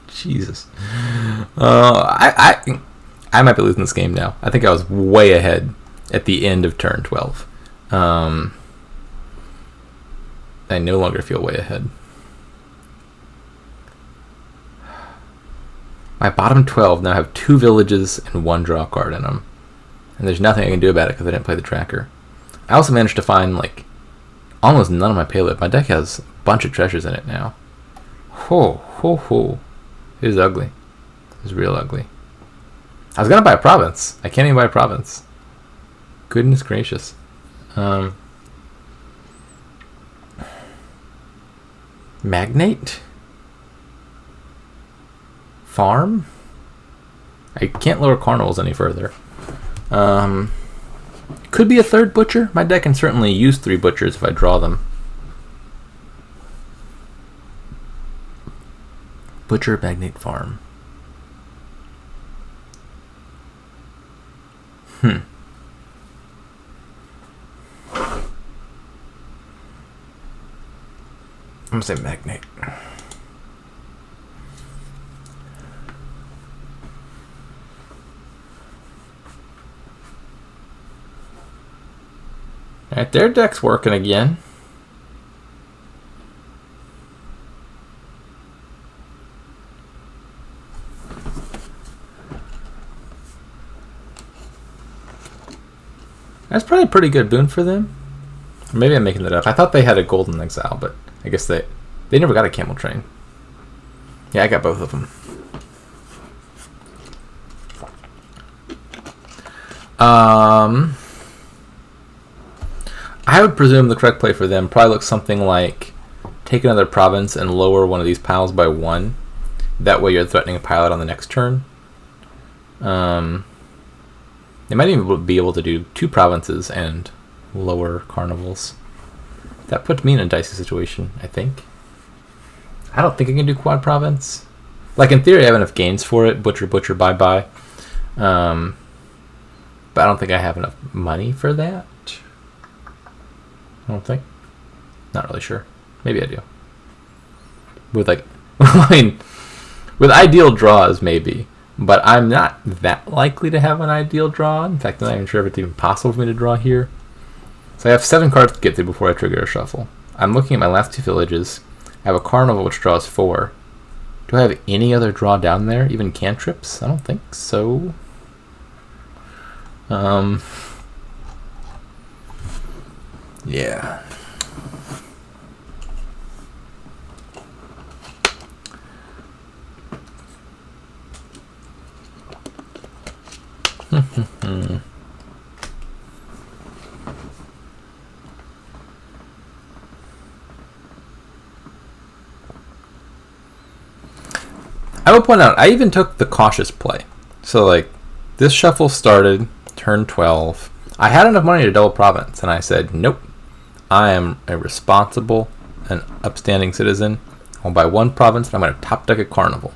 Jesus. I might be losing this game now. I think I was way ahead at the end of turn 12. I no longer feel way ahead. My bottom 12 now have 2 villages and 1 draw card in them. And there's nothing I can do about it because I didn't play the tracker. I also managed to find like almost none of my payload. My deck has a bunch of treasures in it now. It is ugly. It is real ugly. I was gonna buy a province. I can't even buy a province. Goodness gracious. Magnate? Farm? I can't lower carnivals any further. Could be a 3rd butcher. My deck can certainly use 3 butchers if I draw them. Butcher, magnate, farm. I'm gonna say magnate. Alright, their deck's working again. That's probably a pretty good boon for them. Or maybe I'm making that up. I thought they had a golden exile, but I guess they never got a camel train. Yeah, I got both of them. I would presume the correct play for them probably looks something like take another province and lower one of these piles by 1. That way you're threatening a pilot on the next turn. They might even be able to do 2 provinces and lower carnivals. That puts me in a dicey situation, I think. I don't think I can do quad province. Like in theory I have enough gains for it. Butcher, butcher, bye-bye. But I don't think I have enough money for that. I don't think. Not really sure. Maybe I do. With like, I mean, with ideal draws maybe, but I'm not that likely to have an ideal draw. In fact, I'm not even sure if it's even possible for me to draw here. So I have 7 cards to get through before I trigger a shuffle. I'm looking at my last 2 villages. I have a carnival which draws 4. Do I have any other draw down there? Even cantrips? I don't think so. Yeah. I will point out, I even took the cautious play. So like, this shuffle started turn 12. I had enough money to double province, and I said, nope. I am a responsible and upstanding citizen. I'll buy 1 province, and I'm going to top deck a carnival.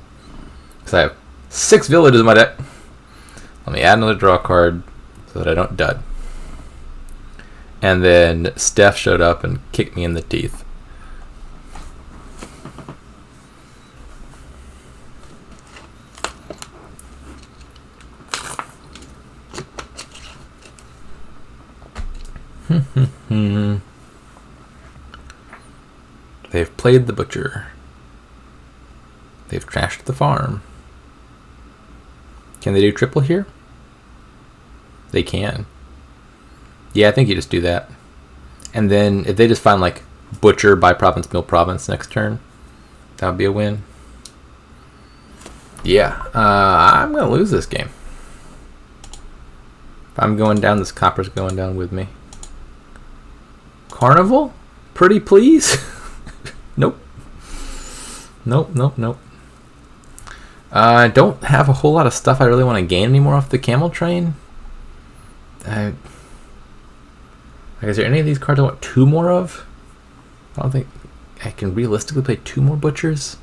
Because I have 6 villages in my deck. Let me add another draw card so that I don't dud. And then Steph showed up and kicked me in the teeth. They've played the butcher. They've trashed the farm. Can they do triple here? They can. Yeah, I think you just do that. And then if they just find like Butcher, by province, mill province next turn, that would be a win. Yeah, I'm going to lose this game. If I'm going down, this copper's going down with me. Carnival? Pretty please? Nope. Nope. I don't have a whole lot of stuff I really want to gain anymore off the camel train. Like, is there any of these cards I want 2 more of? I don't think I can realistically play 2 more butchers.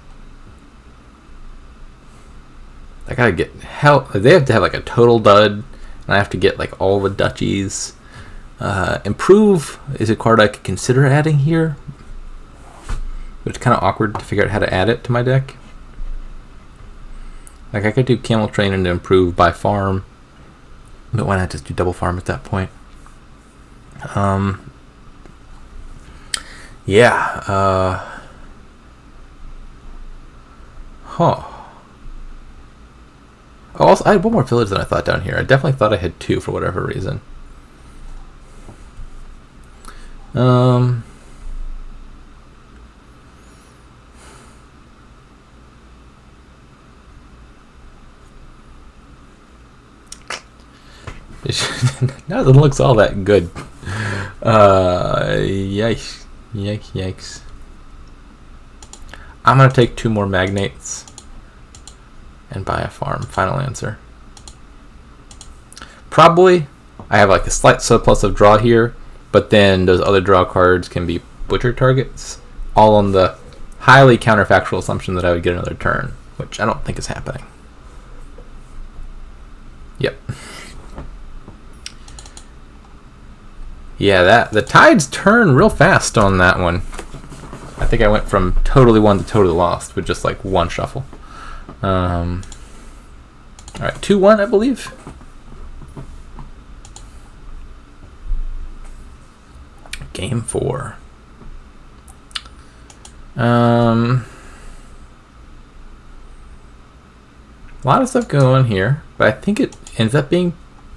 I gotta get hell. They have to have like a total dud, and I have to get like all the duchies. Improve is a card I could consider adding here, but it's kind of awkward to figure out how to add it to my deck. Like I could do camel train and improve by farm, but why not just do double farm at that point? Yeah. Huh. Oh, also, I had 1 more village than I thought down here. I definitely thought I had 2 for whatever reason. Nothing looks all that good. Yikes. I'm gonna take 2 more magnates and buy a farm. Final answer. Probably I have like a slight surplus of draw here, but then those other draw cards can be butcher targets, all on the highly counterfactual assumption that I would get another turn, which I don't think is happening. Yep. Yeah, the tides turn real fast on that one. I think I went from totally won to totally lost with just like 1 shuffle. All right, 2-1, I believe. Game 4. A lot of stuff going on here, but I think it ends up being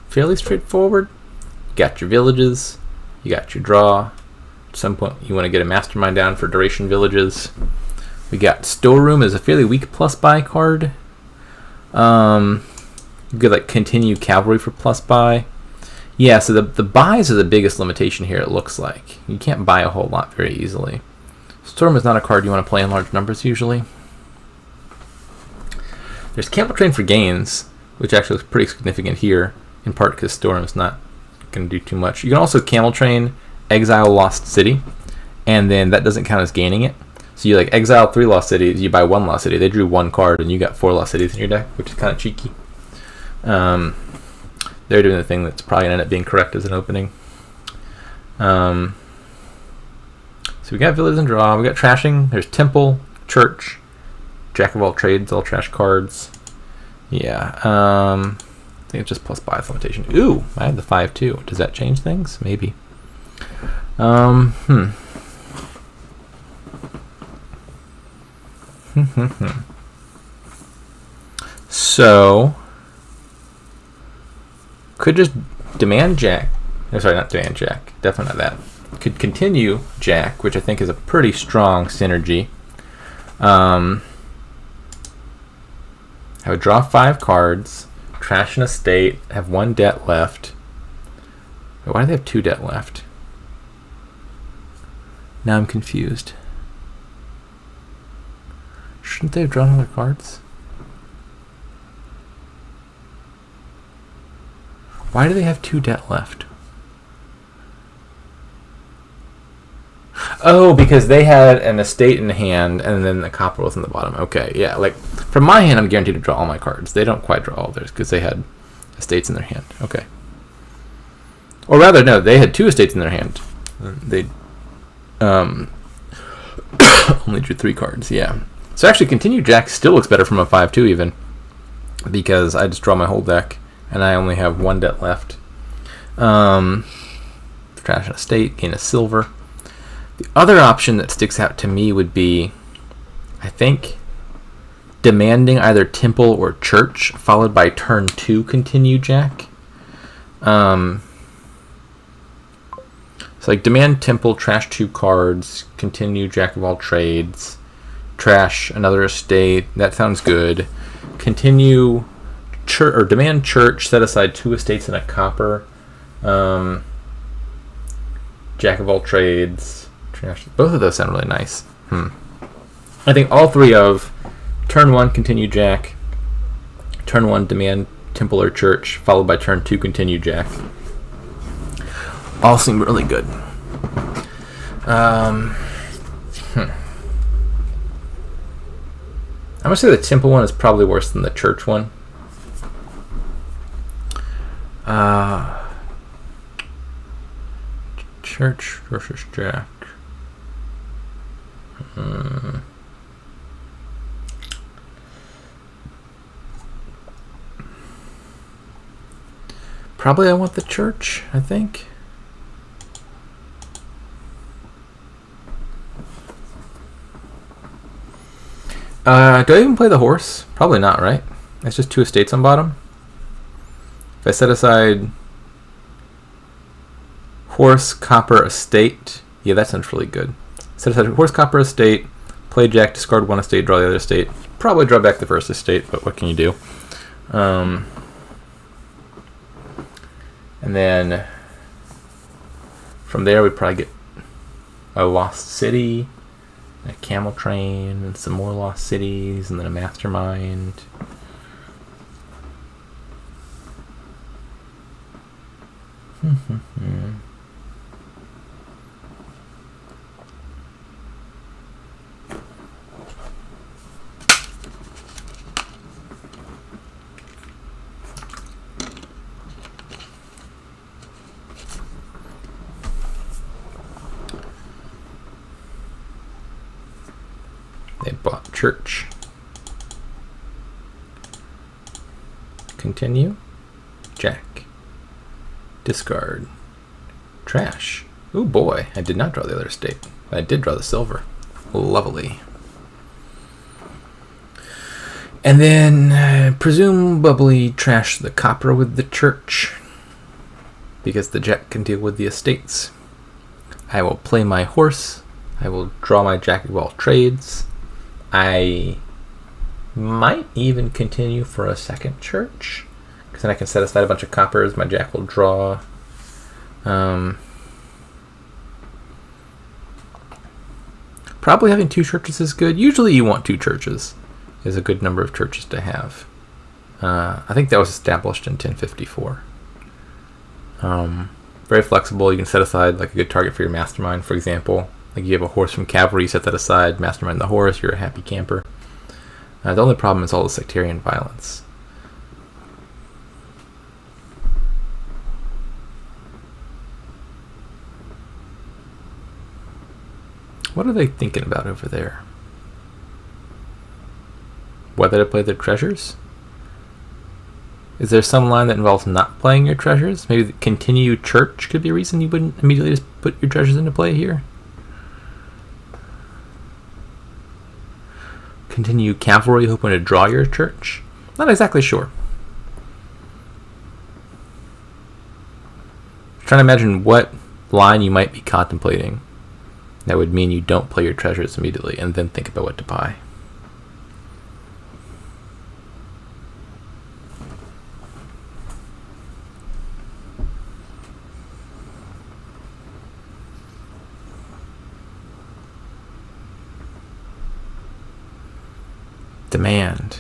fairly straightforward. You got your villages, you got your draw. At some point, you want to get a mastermind down for duration villages. We got storeroom as a fairly weak plus buy card. You could like continue cavalry for plus buy. Yeah, so the buys are the biggest limitation here, it looks like. You can't buy a whole lot very easily. Storm is not a card you want to play in large numbers usually. There's Camel Train for gains, which actually looks pretty significant here, in part because Storm is not going to do too much. You can also Camel Train, exile Lost City, and then that doesn't count as gaining it. So you like exile 3 Lost Cities, you buy 1 Lost City. They drew 1 card, and you got 4 Lost Cities in your deck, which is kind of cheeky. They're doing the thing that's probably going to end up being correct as an opening. So we got Village and Draw. We got Trashing. There's Temple, Church, Jack of all trades, all trash cards. Yeah. I think it's just plus bias limitation. Ooh, I had the 5-2. Does that change things? Maybe. So could just demand Jack. No, sorry, not demand Jack. Definitely not that. Could continue Jack, which I think is a pretty strong synergy. I would draw 5 cards, trash an estate, have 1 debt left. Wait, why do they have 2 debt left? Now I'm confused. Shouldn't they have drawn other cards? Why do they have 2 debt left? Oh, because they had an estate in hand, and then the copper was in the bottom. Okay, yeah. Like from my hand, I'm guaranteed to draw all my cards. They don't quite draw all theirs because they had estates in their hand. Okay. Or rather, no, they had 2 estates in their hand. They only drew 3 cards. Yeah. So actually, continue Jack still looks better from a 5-2 even, because I just draw my whole deck, and I only have 1 debt left. Trash an estate, gain a silver. The other option that sticks out to me would be, I think, demanding either Temple or Church, followed by turn 2 continue Jack. So like demand temple, trash 2 cards, continue jack of all trades, trash another estate. That sounds good. Continue church or demand church, set aside 2 estates and a copper. Jack of all trades, trash. Both of those sound really nice. I think all 3 of turn 1 continue jack, turn 1 demand temple or church, followed by turn 2 continue jack. All seem really good. I'm gonna say the temple one is probably worse than the church one. Church versus jack. Probably I want the church, I think. Do I even play the horse? Probably not, right? It's just 2 estates on bottom. If I set aside horse, copper, estate, yeah, that sounds really good. Set aside horse, copper, estate, play jack, discard 1 estate, draw the other estate. Probably draw back the first estate, but what can you do? And then from there we'd probably get a lost city, a camel train, and some more lost cities, and then a mastermind. They bought church. Continue. Jack. Discard. Trash. Oh boy, I did not draw the other estate. I did draw the silver. Lovely. And then presumably trash the copper with the church, because the jack can deal with the estates. I will play my horse. I will draw my jack of all trades. I might even continue for a second church, because then I can set aside a bunch of coppers. My jack will draw. Probably having 2 churches is good. Usually you want 2 churches. Is a good number of churches to have. I think that was established in 1054. Very flexible. You can set aside like a good target for your mastermind, for example. Like you have a horse from cavalry, you set that aside, mastermind the horse, you're a happy camper. The only problem is all the sectarian violence. What are they thinking about over there? Whether to play their treasures? Is there some line that involves not playing your treasures? Maybe the continue church could be a reason you wouldn't immediately just put your treasures into play here? Continue cavalry, hoping to draw your church? Not exactly sure. Trying to imagine what line you might be contemplating that would mean you don't play your treasures immediately and then think about what to buy. Demand.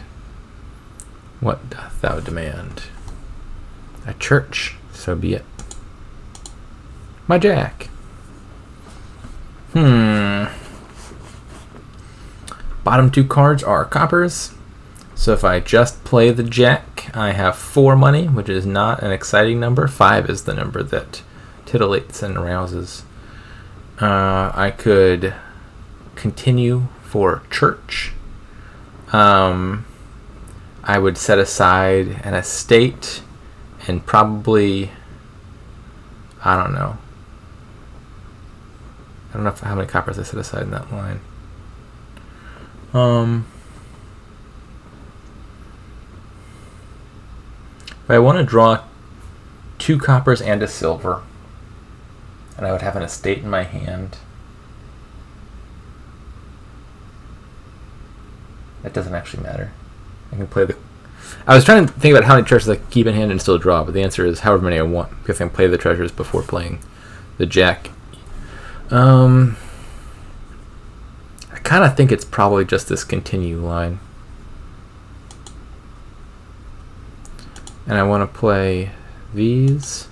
What doth thou demand? A church, so be it. My jack. Bottom 2 cards are coppers. So if I just play the jack, I have 4 money, which is not an exciting number. 5 is the number that titillates and arouses. I could continue for church. I would set aside an estate and probably, I don't know how many coppers I set aside in that line. But I want to draw 2 coppers and a silver. and I would have an estate in my hand. That doesn't actually matter. I can play the... I was trying to think about how many treasures I could keep in hand and still draw, but the answer is however many I want, because I can play the treasures before playing the jack. I kind of think it's probably just this continue line. And I want to play these.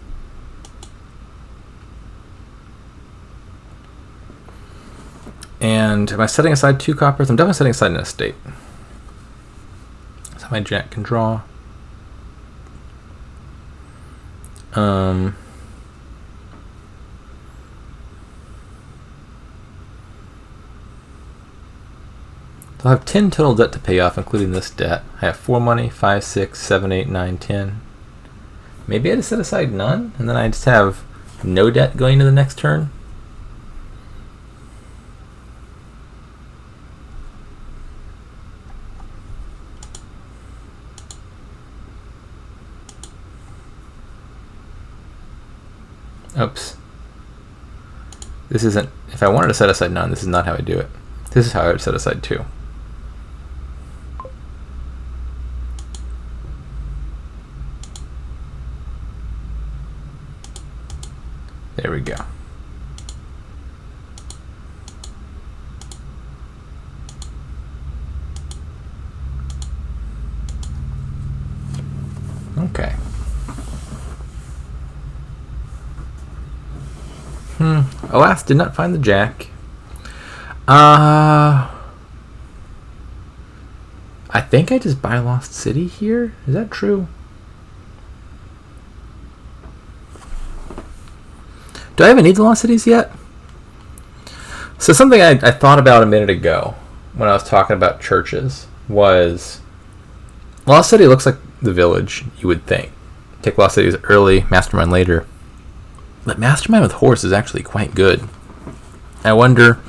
And am I setting aside 2 coppers? I'm definitely setting aside an estate. So my jack can draw. So I have 10 total debt to pay off, including this debt. I have 4 money, 5, 6, 7, 8, 9, 10. Maybe I just set aside none, and then I just have no debt going to the next turn. Oops. This isn't... If I wanted to set aside none, this is not how I do it. This is how I would set aside 2. There we go. Okay. Alas, did not find the jack. I think I just buy Lost City here. Is that true? Do I even need the Lost Cities yet? So something I thought about a minute ago when I was talking about churches was Lost City looks like the village, you would think. Take Lost Cities early, Mastermind later. But Mastermind with horse is actually quite good. I wonder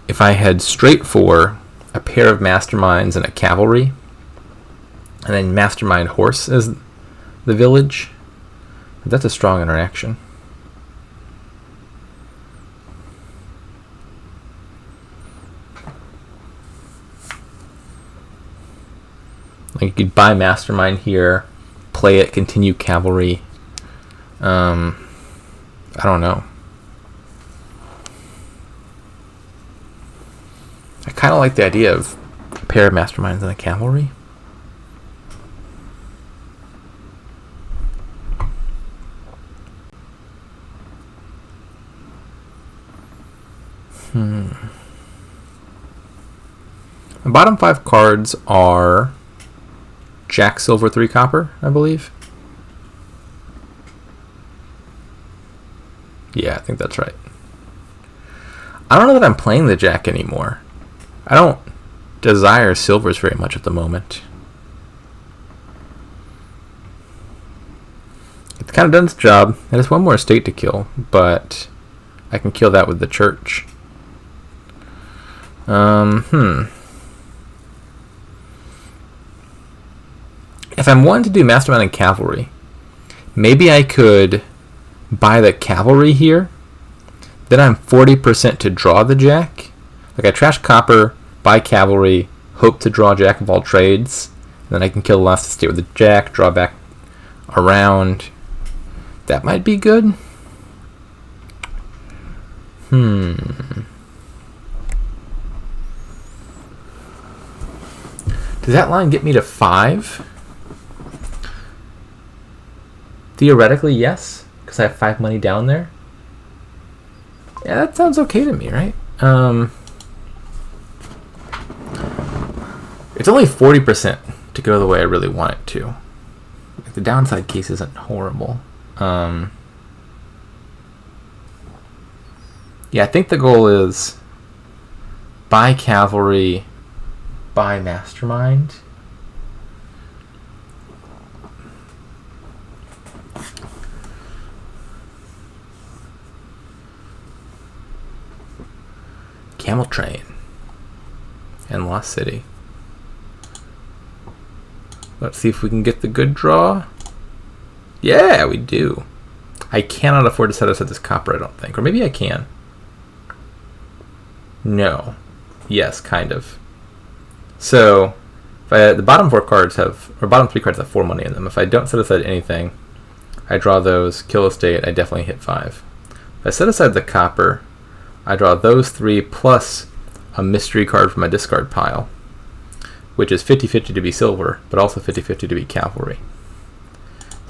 if I had straight for a pair of Masterminds and a cavalry, and then Mastermind horse as the village. That's a strong interaction. Like you could buy Mastermind here, play it, continue cavalry. I don't know. I kind of like the idea of a pair of Masterminds and a cavalry. The bottom 5 cards are Jack, silver, 3 copper, I believe. Yeah, I think that's right. I don't know that I'm playing the jack anymore. I don't desire silvers very much at the moment. It's kind of done its job. It has 1 more estate to kill, but I can kill that with the church. If I'm wanting to do Mastermind and cavalry, maybe I could buy the cavalry here. Then I'm 40% to draw the jack. Like I trash copper, buy cavalry, hope to draw jack of all trades. And then I can kill the last estate with the jack, draw back around. That might be good. Does that line get me to 5? Theoretically, yes, because I have 5 money down there. Yeah, that sounds okay to me, right? It's only 40% to go the way I really want it to. Like, the downside case isn't horrible. Yeah, I think the goal is buy cavalry, buy mastermind. Camel Train and Lost City. Let's see if we can get the good draw. Yeah, we do. I cannot afford to set aside this copper, I don't think. Or maybe I can. No. Yes, kind of. So, if the bottom 4 cards have, or bottom 3 cards have 4 money in them. If I don't set aside anything, I draw those, kill a state, I definitely hit 5. If I set aside the copper, I draw those 3 plus a mystery card from my discard pile, which is 50-50 to be silver, but also 50-50 to be cavalry.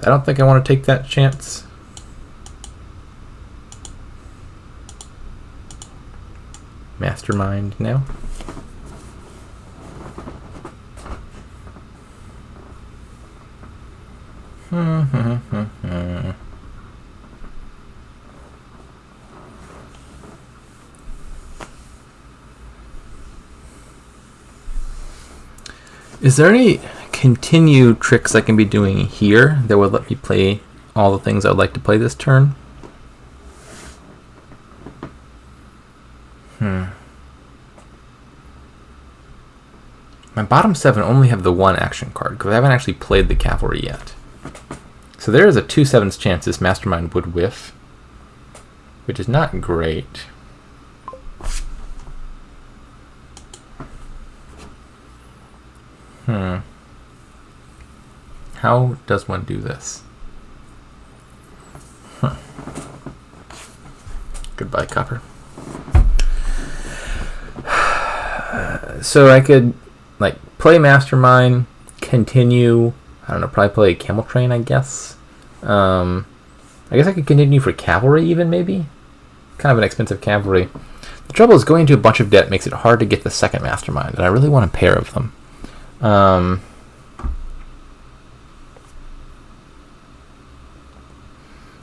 I don't think I want to take that chance. Mastermind now. Is there any continue tricks I can be doing here that would let me play all the things I would like to play this turn? My bottom 7 only have the 1 action card because I haven't actually played the cavalry yet. So there is a 2/7 chance this mastermind would whiff, which is not great. How does one do this? Goodbye, copper. So I could like play mastermind, continue. I don't know, probably play camel train, I guess. I guess I could continue for cavalry even, maybe. Kind of an expensive cavalry. The trouble is going into a bunch of debt makes it hard to get the second mastermind, and I really want a pair of them.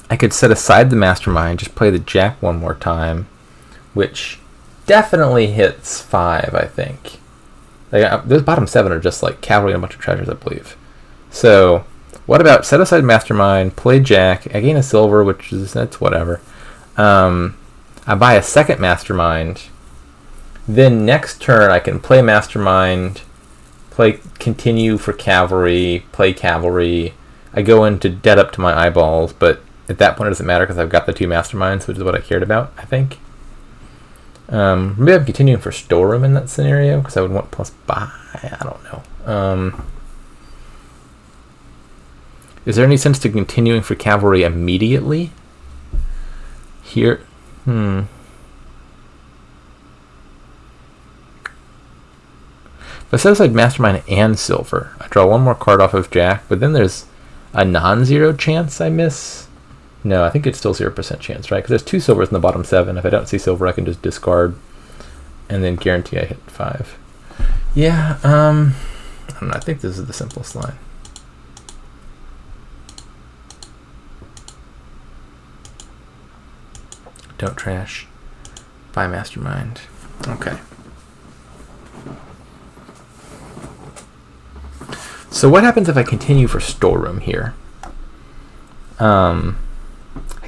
I could set aside the mastermind, just play the jack one more time, which definitely hits 5, I think. Like, those bottom 7 are just like cavalry and a bunch of treasures, I believe. So, what about set aside mastermind, play jack, I gain a silver, which is, that's whatever. I buy a second mastermind. Then next turn I can play mastermind, play continue for cavalry, play cavalry. I go into debt up to my eyeballs, but at that point it doesn't matter because I've got the 2 masterminds, which is what I cared about, I think. Maybe I'm continuing for storeroom in that scenario because I would want plus buy. I don't know. Is there any sense to continuing for cavalry immediately? Here, If I set aside mastermind and silver, I draw 1 more card off of jack, but then there's a non-zero chance I miss. No, I think it's still 0% chance, right? Because there's 2 silvers in the bottom 7. If I don't see silver, I can just discard and then guarantee I hit 5. Yeah, I don't know. I think this is the simplest line. Don't trash. Buy mastermind. Okay. So what happens if I continue for storeroom here? I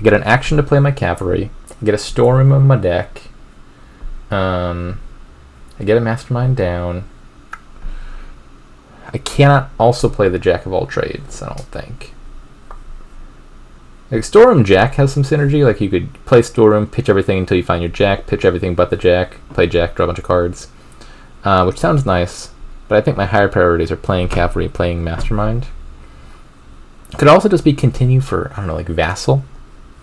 get an action to play my cavalry. I get a storeroom of my deck. I get a mastermind down. I cannot also play the jack of all trades, I don't think. Like storeroom jack has some synergy. Like you could play storeroom, pitch everything until you find your jack, pitch everything but the jack, play jack, draw a bunch of cards, which sounds nice. But I think my higher priorities are playing cavalry, playing mastermind. Could also just be continue for, I don't know, like vassal.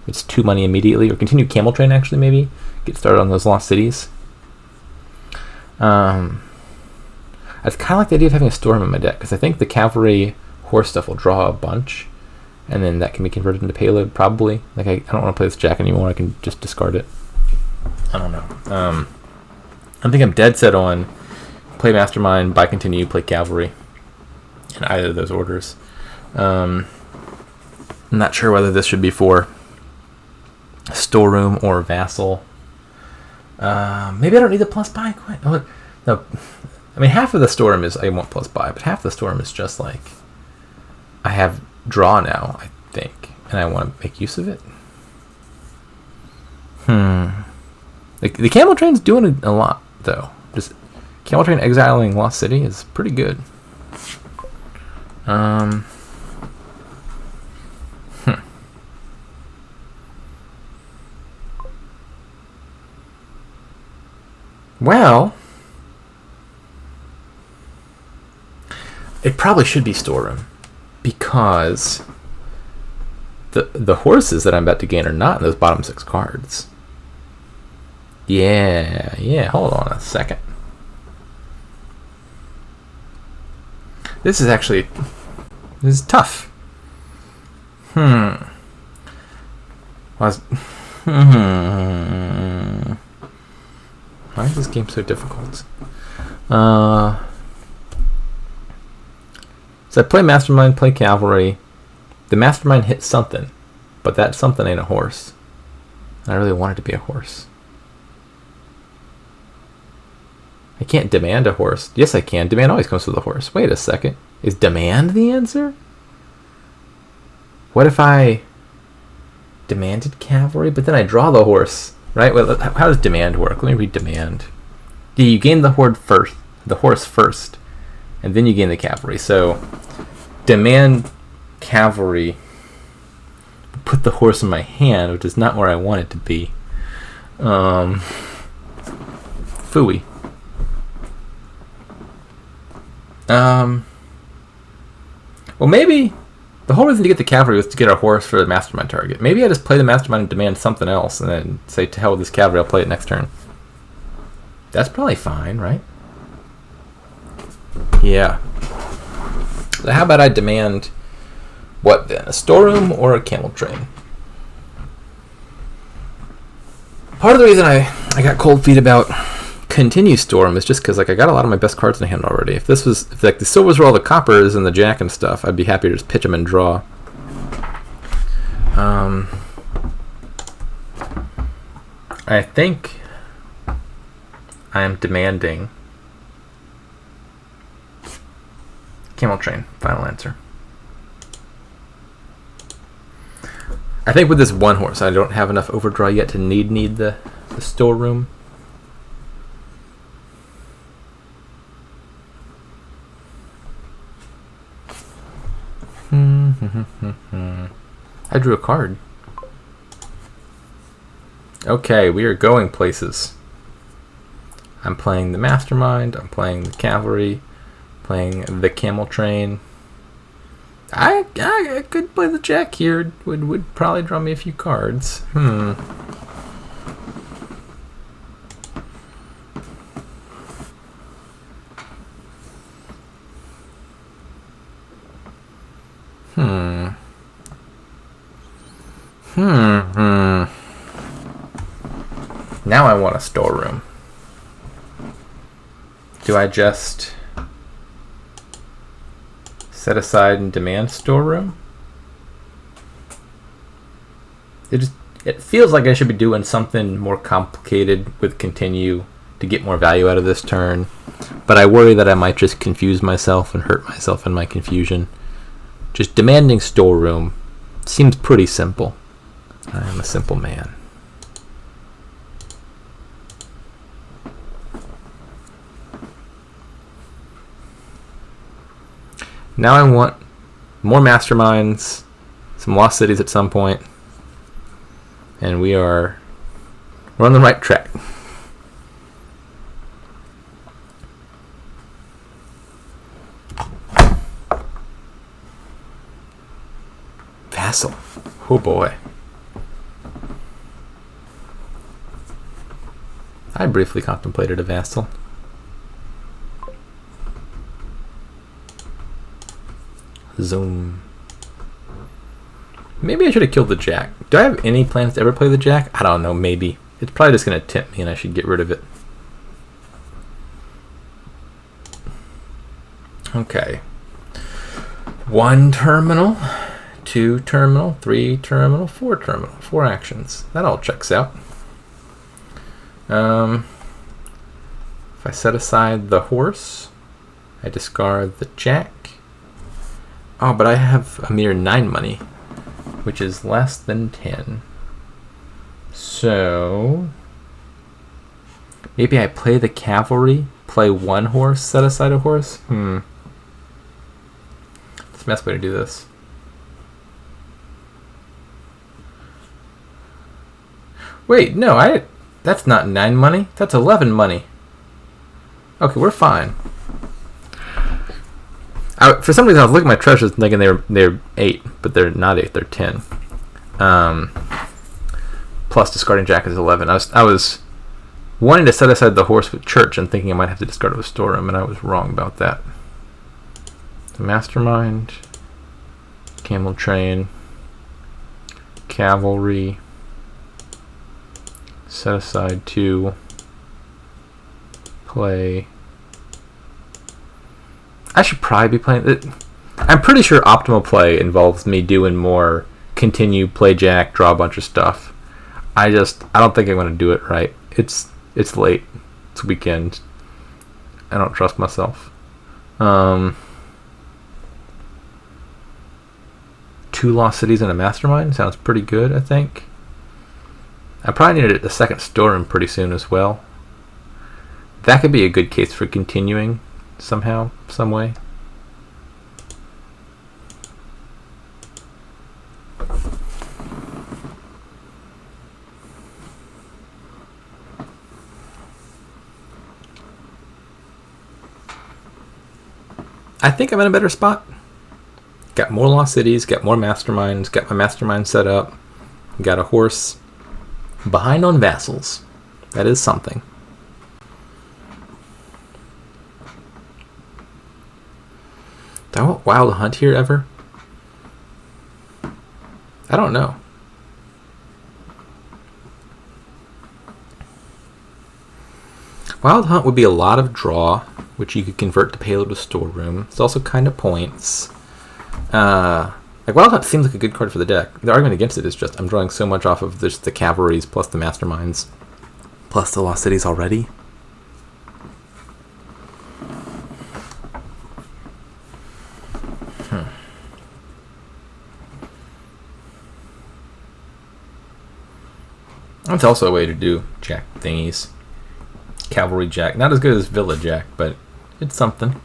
It's 2 money immediately, or continue camel train actually maybe. Get started on those lost cities. I kind of like the idea of having a storm in my deck because I think the cavalry horse stuff will draw a bunch, and then that can be converted into payload probably. Like I don't want to play this jack anymore. I can just discard it. I don't know. I think I'm dead set on play mastermind, buy continue, play cavalry in either of those orders. I'm not sure whether this should be for storeroom or vassal. Maybe I don't need the plus buy quite. No, I mean half of the storeroom is I want plus buy, but half the storeroom is just like I have draw now, I think, and I want to make use of it. The camel train's doing a lot though. Just camel train exiling Lost City is pretty good. Well, it probably should be storeroom, because the horses that I'm about to gain are not in those bottom 6 cards. Yeah, hold on a second. This is tough. Why is this game so difficult? So I play Mastermind, play Cavalry. The Mastermind hits something, but that something ain't a horse. I really want it to be a horse. I can't demand a horse. Yes, I can. Demand always comes with a horse. Wait a second. Is demand the answer? What if I demanded cavalry, but then I draw the horse, right? Well, how does demand work? Let me read demand. Yeah, you gain the horse first, and then you gain the cavalry. So demand cavalry, put the horse in my hand, which is not where I want it to be. Phooey. Well, maybe the whole reason to get the cavalry was to get our horse for the mastermind target. Maybe I just play the mastermind and demand something else, and then say, to hell with this cavalry, I'll play it next turn. That's probably fine, right? Yeah. So how about I demand what then? A storeroom or a camel train? Part of the reason I got cold feet about continue storeroom is just because I got a lot of my best cards in hand already. If the silvers were all the coppers and the jack and stuff, I'd be happy to just pitch them and draw. I think I am demanding camel train. Final answer. I think with this one horse, I don't have enough overdraw yet to need the storeroom. I drew a card. Okay, we are going places. I'm playing the mastermind. I'm playing the cavalry. Playing the camel train. I could play the jack here. Would probably draw me a few cards. Now I want a storeroom. Do I just set aside and demand storeroom? It feels like I should be doing something more complicated with continue to get more value out of this turn, but I worry that I might just confuse myself and hurt myself in my confusion. Just demanding storeroom seems pretty simple. I am a simple man. Now I want more masterminds, some lost cities at some point, and we're on the right track. Vassal. Oh boy. I briefly contemplated a vassal. Zoom. Maybe I should have killed the jack. Do I have any plans to ever play the jack? I don't know, maybe. It's probably just going to tempt me and I should get rid of it. Okay. 1 terminal, 2 terminal, 3 terminal, 4 terminal. 4 actions. That all checks out. If I set aside the horse, I discard the jack. Oh, but I have a mere 9 money, which is less than 10. So maybe I play the cavalry, play 1 horse, set aside a horse. That's the best way to do this. Wait, no, that's not 9 money. That's 11 money. Okay, we're fine. For some reason, I was looking at my treasures thinking they're 8, but they're not 8. They're 10. Plus discarding jack is 11. I was wanting to set aside the horse with church and thinking I might have to discard it with storeroom, and I was wrong about that. The mastermind, camel train, cavalry, set aside 2, play. I should probably be playing it. I'm pretty sure optimal play involves me doing more continue, play jack, draw a bunch of stuff. I don't think I'm going to do it right. It's late. It's weekend. I don't trust myself. 2 lost cities and a mastermind sounds pretty good, I think. I probably need a second storeroom pretty soon as well. That could be a good case for continuing somehow, some way. I think I'm in a better spot. Got more lost cities, got more masterminds, got my mastermind set up, got a horse. Behind on vassals. That is something. Do I want Wild Hunt here ever? I don't know. Wild Hunt would be a lot of draw, which you could convert to payload with storeroom. It's also kind of points. Like Wild Hunt seems like a good card for the deck. The argument against it is just I'm drawing so much off of just the cavalries plus the masterminds plus the lost cities already. That's also a way to do jack thingies. Cavalry jack. Not as good as Villa jack, but it's something.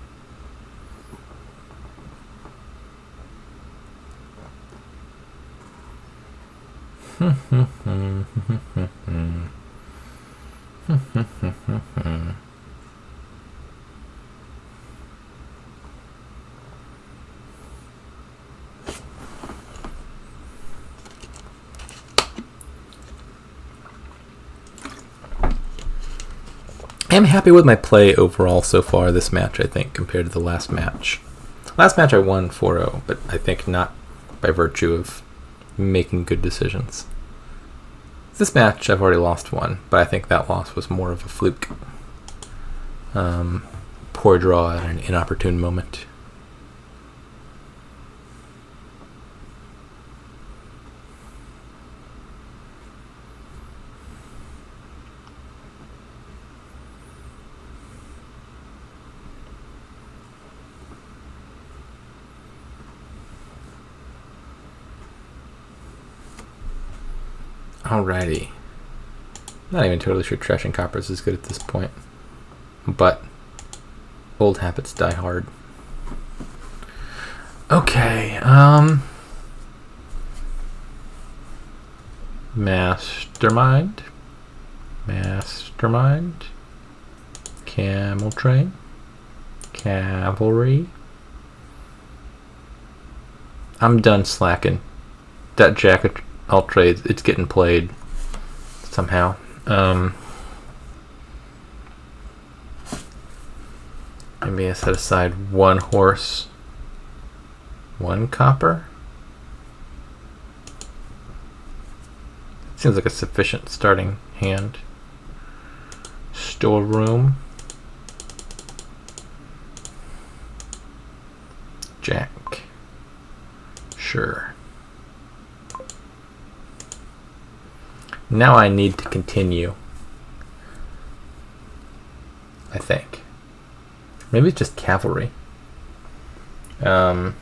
I'm happy with my play overall so far this match, I think, compared to the last match. Last match I won 4-0, but I think not by virtue of making good decisions. This match I've already lost 1, but I think that loss was more of a fluke. Poor draw at an inopportune moment. Alrighty. Not even totally sure Trash and Copper is as good at this point. But old habits die hard. Okay, Mastermind. Mastermind. Camel Train. Cavalry. I'm done slacking. That jacket I'll trade. It's getting played somehow. Maybe I set aside 1 horse, 1 copper. Seems like a sufficient starting hand. Storeroom. Jack. Sure. Now I need to continue, I think. Maybe it's just cavalry. I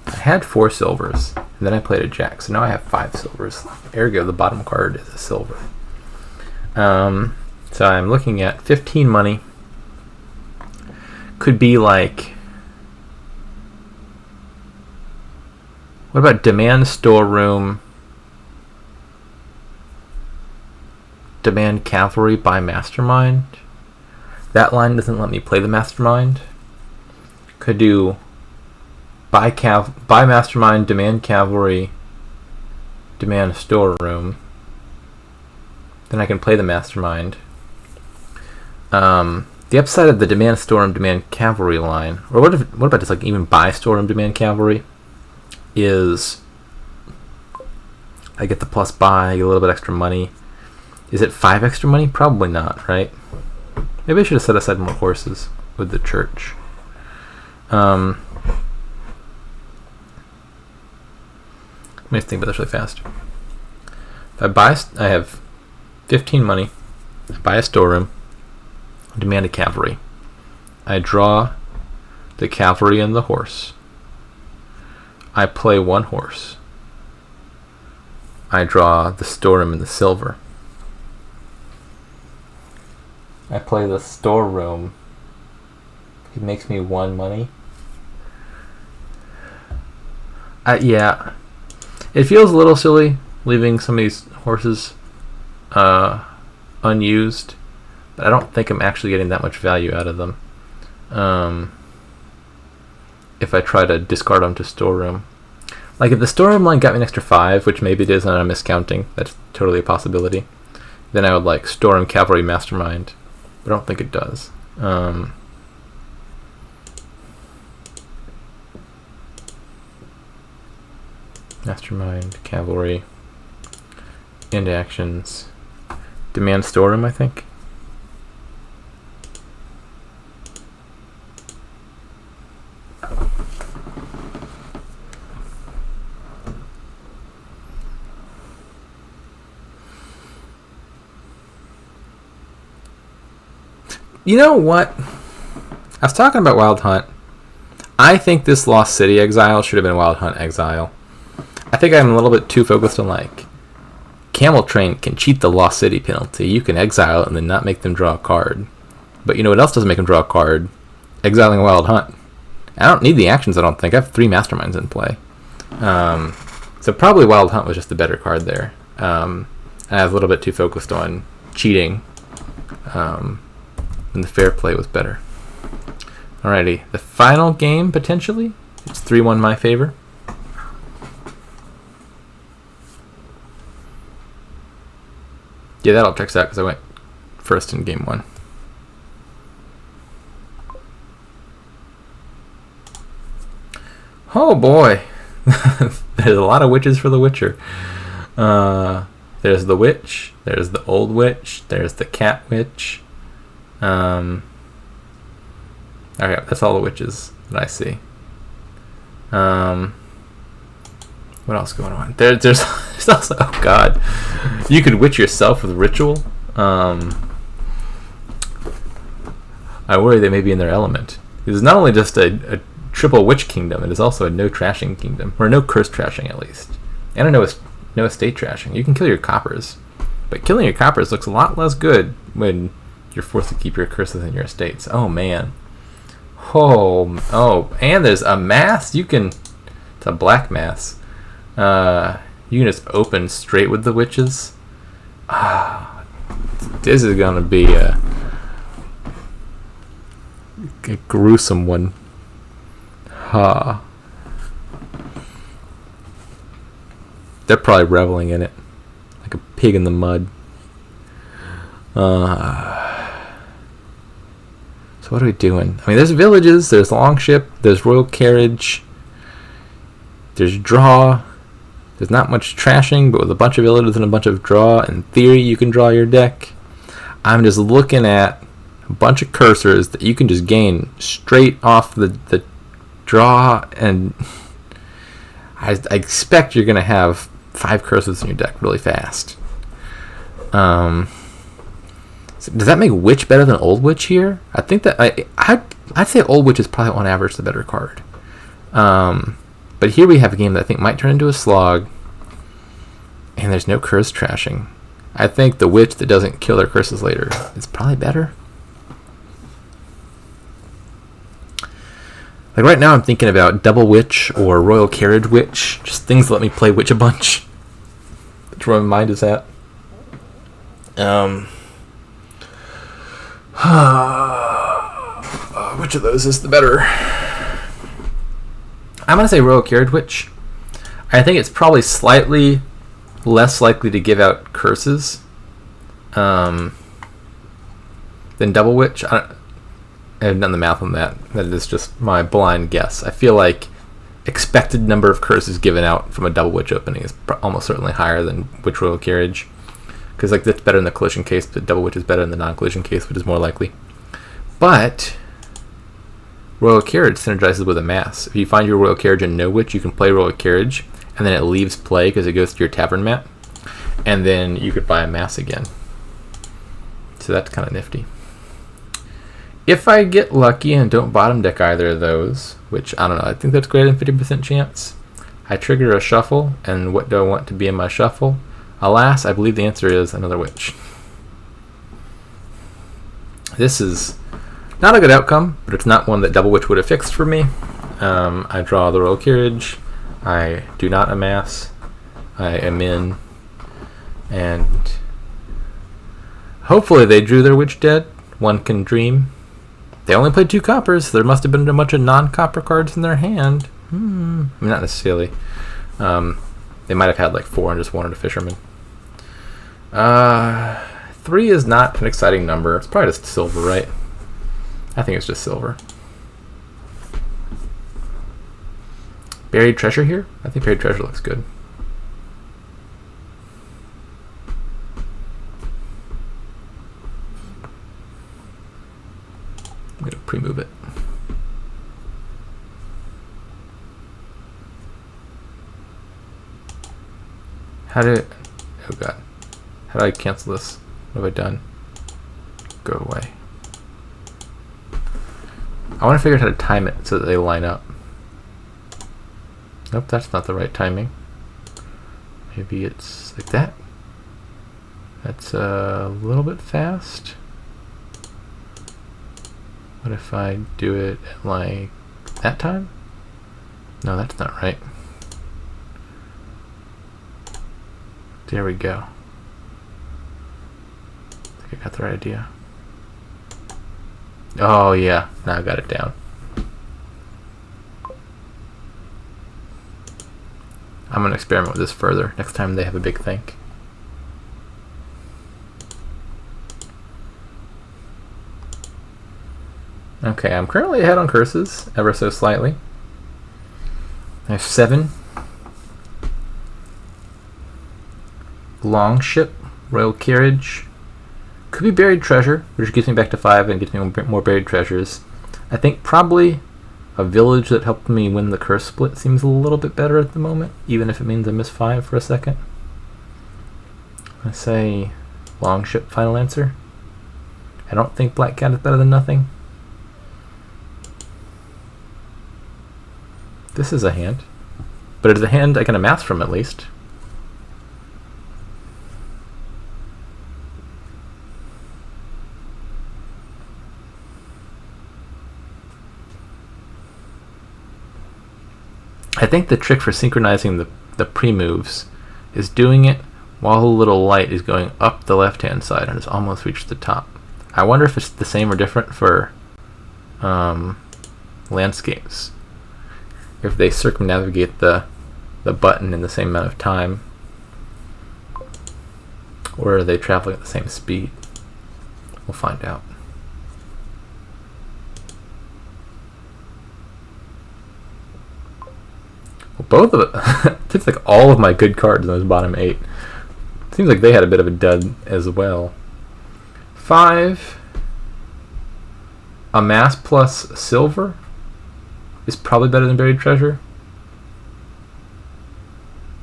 had 4 silvers, and then I played a jack, so now I have 5 silvers. Ergo, the bottom card is a silver. So I'm looking at 15 money. Could be like... What about demand storeroom? Demand cavalry by mastermind. That line doesn't let me play the mastermind. Could do buy mastermind, demand cavalry, demand storeroom. Then I can play the mastermind. The upside of the demand storeroom, demand cavalry line, or what about just like even buy storeroom, demand cavalry, is I get the plus buy, I get a little bit extra money. Is it 5 extra money? Probably not, right? Maybe I should have set aside more horses with the church. Let me think about this really fast. If I have 15 money, I buy a storeroom, demand a cavalry. I draw the cavalry and the horse. I play 1 horse. I draw the storeroom and the silver. I play the storeroom. It makes me 1 money. Yeah. It feels a little silly leaving some of these horses unused, but I don't think I'm actually getting that much value out of them if I try to discard them to storeroom. Like if the storeroom line got me an extra 5, which maybe it is and I'm miscounting, that's totally a possibility, then I would like storeroom cavalry mastermind, but I don't think it does. Mastermind, cavalry, end actions, demand storeroom, I think. You know what? I was talking about Wild Hunt. I think this Lost City exile should have been Wild Hunt exile. I think I'm a little bit too focused on like Camel Train can cheat the Lost City penalty. You can exile it and then not make them draw a card. But you know what else doesn't make them draw a card? Exiling Wild Hunt. I don't need the actions, I don't think. I have 3 masterminds in play. So probably Wild Hunt was just the better card there. And I was a little bit too focused on cheating. And the fair play was better. Alrighty, the final game, potentially. It's 3-1 my favor. Yeah, that all checks out because I went first in game 1. Oh boy, there's a lot of witches for the Witcher. There's the witch, there's the old witch, there's the cat witch. Okay, that's all the witches that I see. What else going on? There's also, oh god, you could witch yourself with ritual. I worry they may be in their element. It's not only just a triple witch kingdom, it is also a no trashing kingdom, or no curse trashing at least, and no estate trashing. You can kill your coppers, but killing your coppers looks a lot less good when you're forced to keep your curses in your estates. Oh man. Oh, and there's a mass. It's a black mass. You can just open straight with the witches. This is gonna be a gruesome one. They're probably reveling in it, like a pig in the mud. So what are we doing? I mean, there's villages, there's longship, there's royal carriage, there's draw. There's not much trashing, but with a bunch of villages and a bunch of draw, in theory you can draw your deck. I'm just looking at a bunch of cursors that you can just gain straight off the draw, and I expect you're going to have 5 cursors in your deck really fast. So does that make Witch better than Old Witch here? I think that I'd say Old Witch is probably on average the better card. But here we have a game that I think might turn into a slog, and there's no curse trashing. I think the witch that doesn't kill their curses later is probably better. Like right now I'm thinking about double witch or royal carriage witch, just things that let me play witch a bunch. That's where my mind is at. Which of those is the better? I'm going to say Royal Carriage Witch. I think it's probably slightly less likely to give out curses than Double Witch. I haven't done the math on that. That is just my blind guess. I feel like expected number of curses given out from a Double Witch opening is almost certainly higher than Witch Royal Carriage. Because like that's better in the collision case, but Double Witch is better in the non-collision case, which is more likely. But Royal Carriage synergizes with a mass. If you find your Royal Carriage and no Witch, you can play Royal Carriage, and then it leaves play because it goes to your tavern mat, and then you could buy a mass again. So that's kind of nifty. If I get lucky and don't bottom deck either of those, which I don't know, I think that's greater than 50% chance, I trigger a shuffle, and what do I want to be in my shuffle? Alas, I believe the answer is another Witch. This is not a good outcome, but it's not one that Double Witch would have fixed for me. I draw the Royal Carriage. I do not amass. I am in. And hopefully they drew their Witch dead. One can dream. They only played 2 coppers. There must have been a bunch of non-copper cards in their hand. I mean, not necessarily. They might have had like 4 and just wanted a fisherman. 3 is not an exciting number. It's probably just silver, right? I think it's just silver. Buried treasure here? I think buried treasure looks good. I'm going to pre-move it. Oh god. How do I cancel this? What have I done? Go away. I want to figure out how to time it so that they line up. Nope, that's not the right timing. Maybe it's like that. That's a little bit fast. What if I do it at like that time? No, that's not right. There we go. I think I got the right idea. Oh yeah, now I got it down. I'm going to experiment with this further next time they have a big think. Okay, I'm currently ahead on curses, ever so slightly. I have 7. Longship, Royal Carriage. Could be Buried Treasure, which gets me back to 5 and gets me more buried treasures. I think probably a village that helped me win the curse split seems a little bit better at the moment, even if it means I miss 5 for a second. I say Longship, final answer. I don't think Black Cat is better than nothing. This is a hand, but it's a hand I can amass from at least. I think the trick for synchronizing the pre-moves is doing it while the little light is going up the left-hand side and has almost reached the top. I wonder if it's the same or different for landscapes. If they circumnavigate the button in the same amount of time, or are they traveling at the same speed? We'll find out. Well, both of it. It seems like all of my good cards in those bottom 8. Seems like they had a bit of a dud as well. 5. Amass plus silver is probably better than Buried Treasure.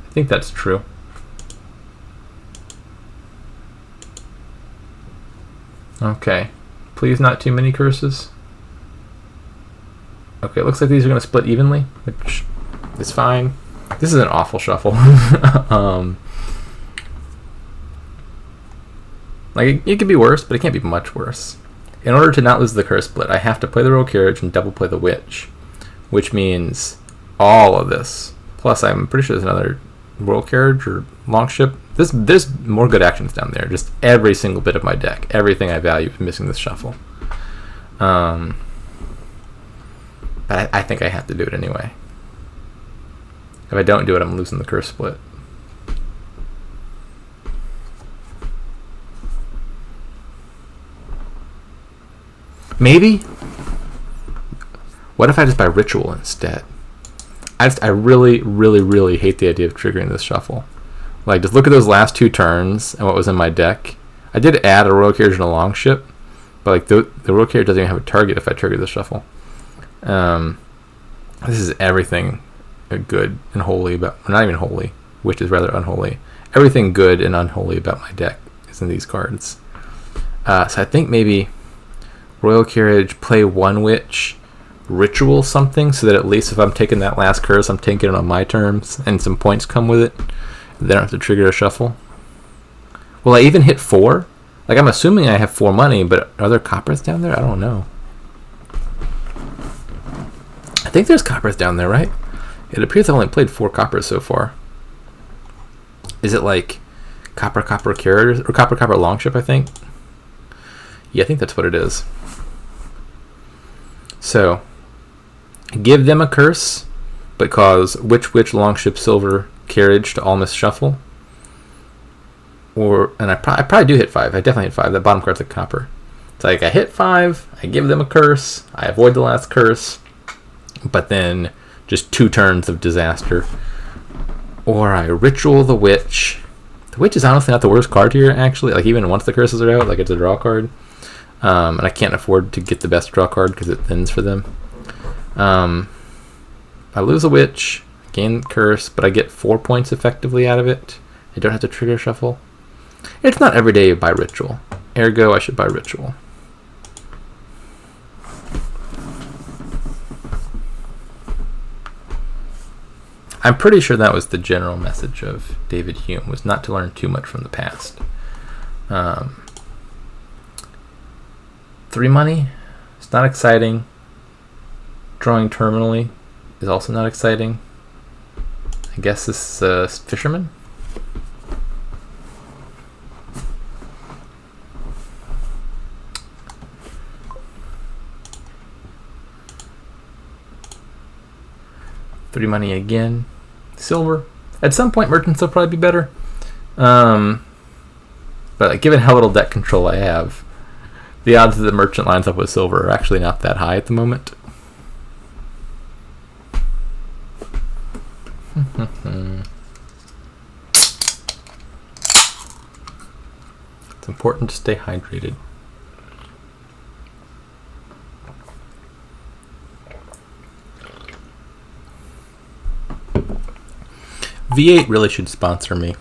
I think that's true. Okay. Please not too many curses. Okay, it looks like these are going to split evenly, which is fine. This is an awful shuffle. Like, it could be worse, but it can't be much worse. In order to not lose the curse split, I have to play the Royal Carriage and double play the Witch, which means all of this. Plus, I'm pretty sure there's another Royal Carriage or Longship. There's more good actions down there. Just every single bit of my deck, everything I value is missing this shuffle. But I think I have to do it anyway. If I don't do it, I'm losing the curse split. Maybe. What if I just buy Ritual instead? I really, really, really hate the idea of triggering this shuffle. Like, just look at those last 2 turns and what was in my deck. I did add a Royal Carriage and a Longship, but like the Royal Carriage doesn't even have a target if I trigger this shuffle. This is everything good and holy about, or not even holy, which is rather unholy. Everything good and unholy about my deck is in these cards. So I think maybe Royal Carriage, play 1 Witch, Ritual something, so that at least if I'm taking that last curse, I'm taking it on my terms, and some points come with it. They don't have to trigger a shuffle. Will I even hit 4? Like, I'm assuming I have 4 money, but are there coppers down there? I don't know. I think there's coppers down there, right? It appears I've only played 4 coppers so far. Is it like copper carriers or copper longship? I think. Yeah, I think that's what it is. So, give them a curse, but cause witch, longship, silver, carriage to all miss shuffle. And I probably do hit 5. I definitely hit 5. That bottom card's a copper. It's like I hit 5, I give them a curse, I avoid the last curse, but then just 2 turns of disaster. Or I Ritual the Witch. The Witch is honestly not the worst card here, actually. Like, even once the curses are out, like, it's a draw card. And I can't afford to get the best draw card because it thins for them. I lose a Witch, gain curse, but I get 4 points effectively out of it. I don't have to trigger shuffle. It's not every day you buy Ritual. Ergo, I should buy Ritual. I'm pretty sure that was the general message of David Hume, was not to learn too much from the past. 3 money, it's not exciting. Drawing terminally is also not exciting. I guess this is Fisherman. Three money again. Silver. At some point, merchants will probably be better. But given how little deck control I have, the odds that the merchant lines up with silver are actually not that high at the moment. It's important to stay hydrated. V8 really should sponsor me.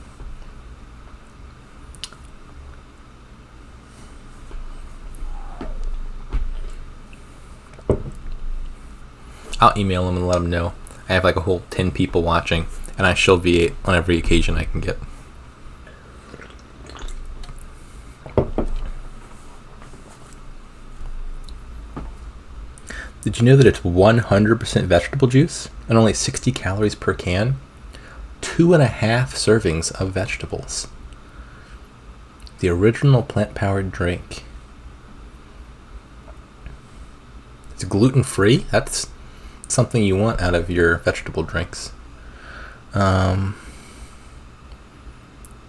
I'll email them and let them know. I have like a whole 10 people watching, and I show V8 on every occasion I can get. Did you know that it's 100% vegetable juice and only 60 calories per can? 2.5 servings of vegetables. The original plant-powered drink. It's gluten-free. That's something you want out of your vegetable drinks.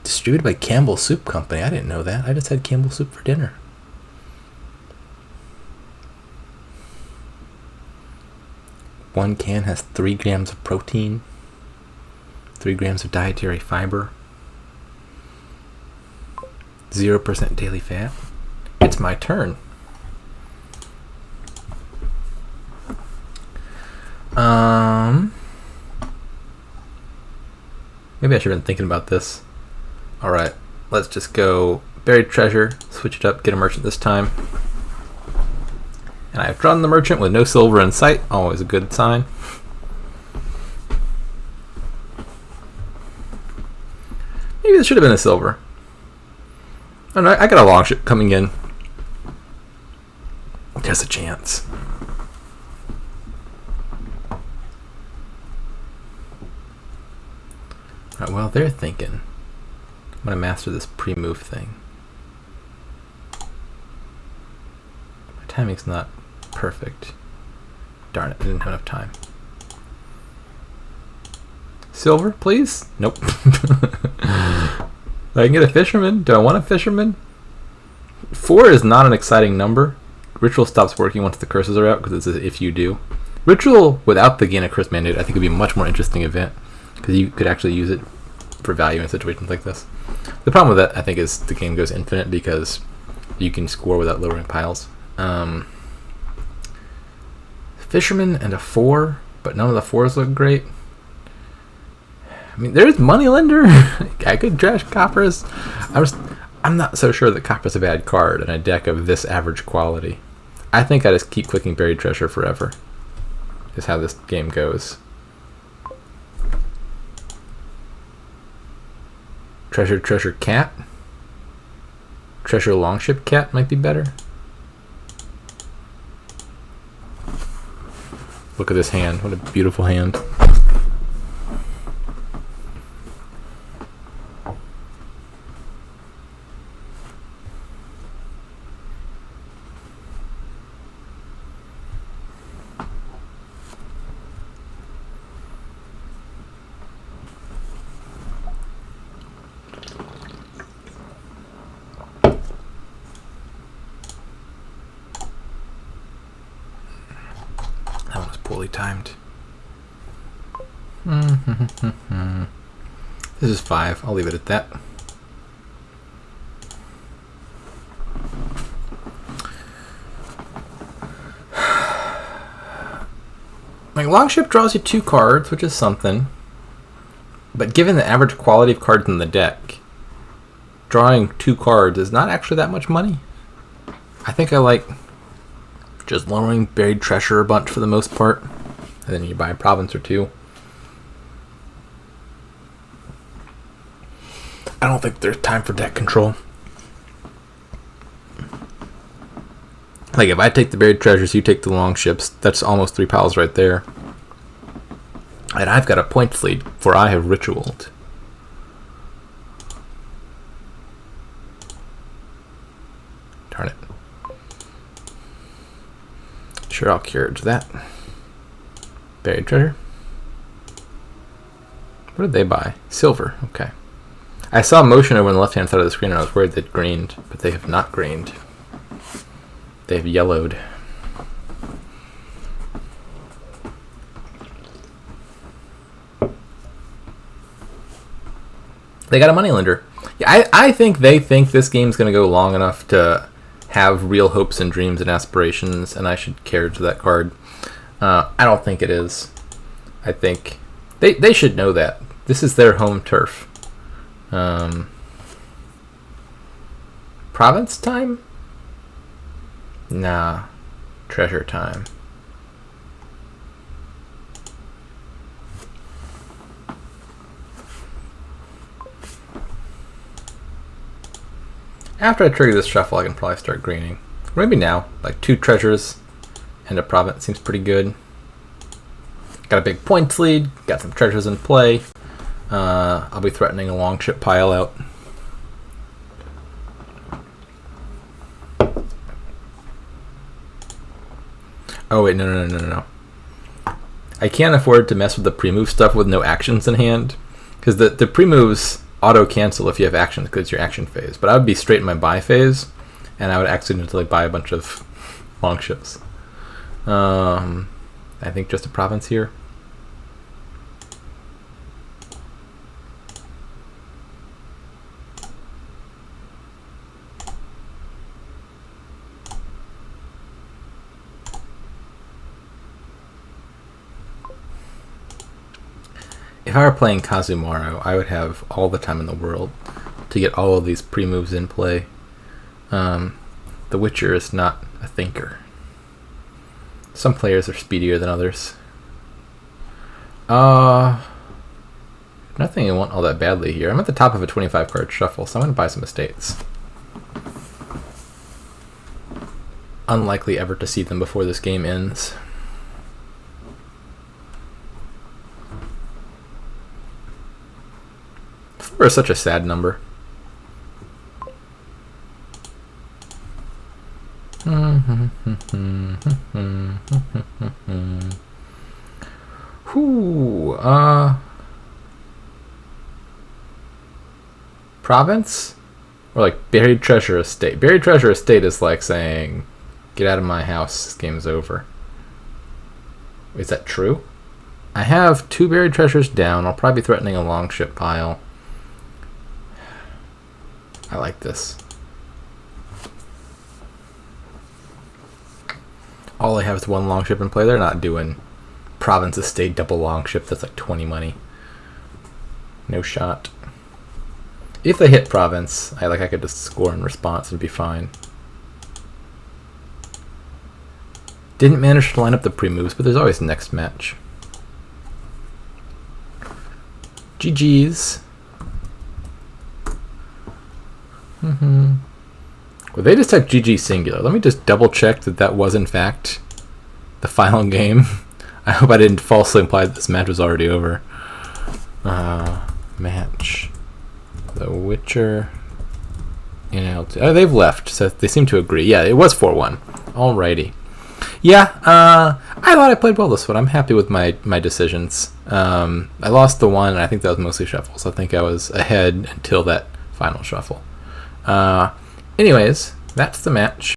Distributed by Campbell Soup Company. I didn't know that. I just had Campbell Soup for dinner. One can has 3 grams of protein, 3 grams of dietary fiber, 0% daily fat. It's my turn. Maybe I should have been thinking about this. Alright, let's just go Buried Treasure, switch it up, get a merchant this time. And I've drawn the merchant with no silver in sight, always a good sign. Maybe this should have been a silver. Oh no, I got a longship coming in. There's a chance. Well, they're thinking. I'm going to master this pre-move thing. My timing's not perfect. Darn it, I didn't have enough time. Silver, please? Nope. I can get a fisherman. Do I want a fisherman? 4 is not an exciting number. Ritual stops working once the curses are out because it says if you do. Ritual without the gain a curse mandate I think would be a much more interesting event because you could actually use it for value in situations like this. The problem with that I think is the game goes infinite because you can score without lowering piles. Fisherman and a 4, but none of the 4s look great. I mean, there's Moneylender. I could trash Coppers. I'm not so sure that Copper's a bad card in a deck of this average quality. I think I just keep clicking Buried Treasure forever. Is how this game goes. Treasure Cat. Treasure Longship Cat might be better. Look at this hand. What a beautiful hand. That was poorly timed. This is 5. I'll leave it at that. My Longship draws you 2 cards, which is something. But given the average quality of cards in the deck, drawing 2 cards is not actually that much money. I think I like just lowering Buried Treasure a bunch for the most part, and then you buy a province or 2. I don't think there's time for deck control. Like if I take the Buried Treasures, you take the Longships, that's almost 3 piles right there. And I've got a points lead, for I have ritualed. Darn it. Sure, I'll carriage that. Buried Treasure. What did they buy? Silver. Okay. I saw motion over on the left-hand side of the screen and I was worried they'd greened, but they have not greened. They have yellowed. They got a Moneylender. Yeah, I think they think this game's going to go long enough to have real hopes and dreams and aspirations, and I should carriage that card. I don't think it is. I think they should know that. This is their home turf. Province time? Nah. Treasure time. After I trigger this shuffle, I can probably start greening. Maybe now. Like 2 treasures and a province seems pretty good. Got a big points lead. Got some treasures in play. I'll be threatening a Longship pile out. Oh wait, no. I can't afford to mess with the pre-move stuff with no actions in hand. Because the pre-moves auto-cancel if you have actions because it's your action phase. But I would be straight in my buy phase, and I would accidentally buy a bunch of Longships. I think just a province here. If I were playing Kazumaro, I would have all the time in the world to get all of these pre-moves in play. The Witcher is not a thinker. Some players are speedier than others. Nothing I want all that badly here. I'm at the top of a 25 card shuffle, so I'm going to buy some estates. Unlikely ever to see them before this game ends. 4 is such a sad number. Whoo, province? Or like buried treasure estate. Buried treasure estate is like saying, get out of my house, this game is over. Is that true? I have 2 buried treasures down. I'll probably be threatening a longship pile. I like this. All I have is 1 longship in play. They're not doing province estate double longship. That's like 20 money. No shot. If they hit province, I could just score in response and be fine. Didn't manage to line up the pre-moves, but there's always next match. GG's. Well, they just typed GG singular. Let me just double check that that was in fact the final game. I hope I didn't falsely imply that this match was already over. Match. The Witcher NL2. Oh, they've left, so they seem to agree. Yeah, it was 4-1. Alrighty. Yeah, I thought I played well this one. I'm happy with my decisions. I lost the one, and I think that was mostly shuffles. I think I was ahead until that final shuffle. Anyways, that's the match.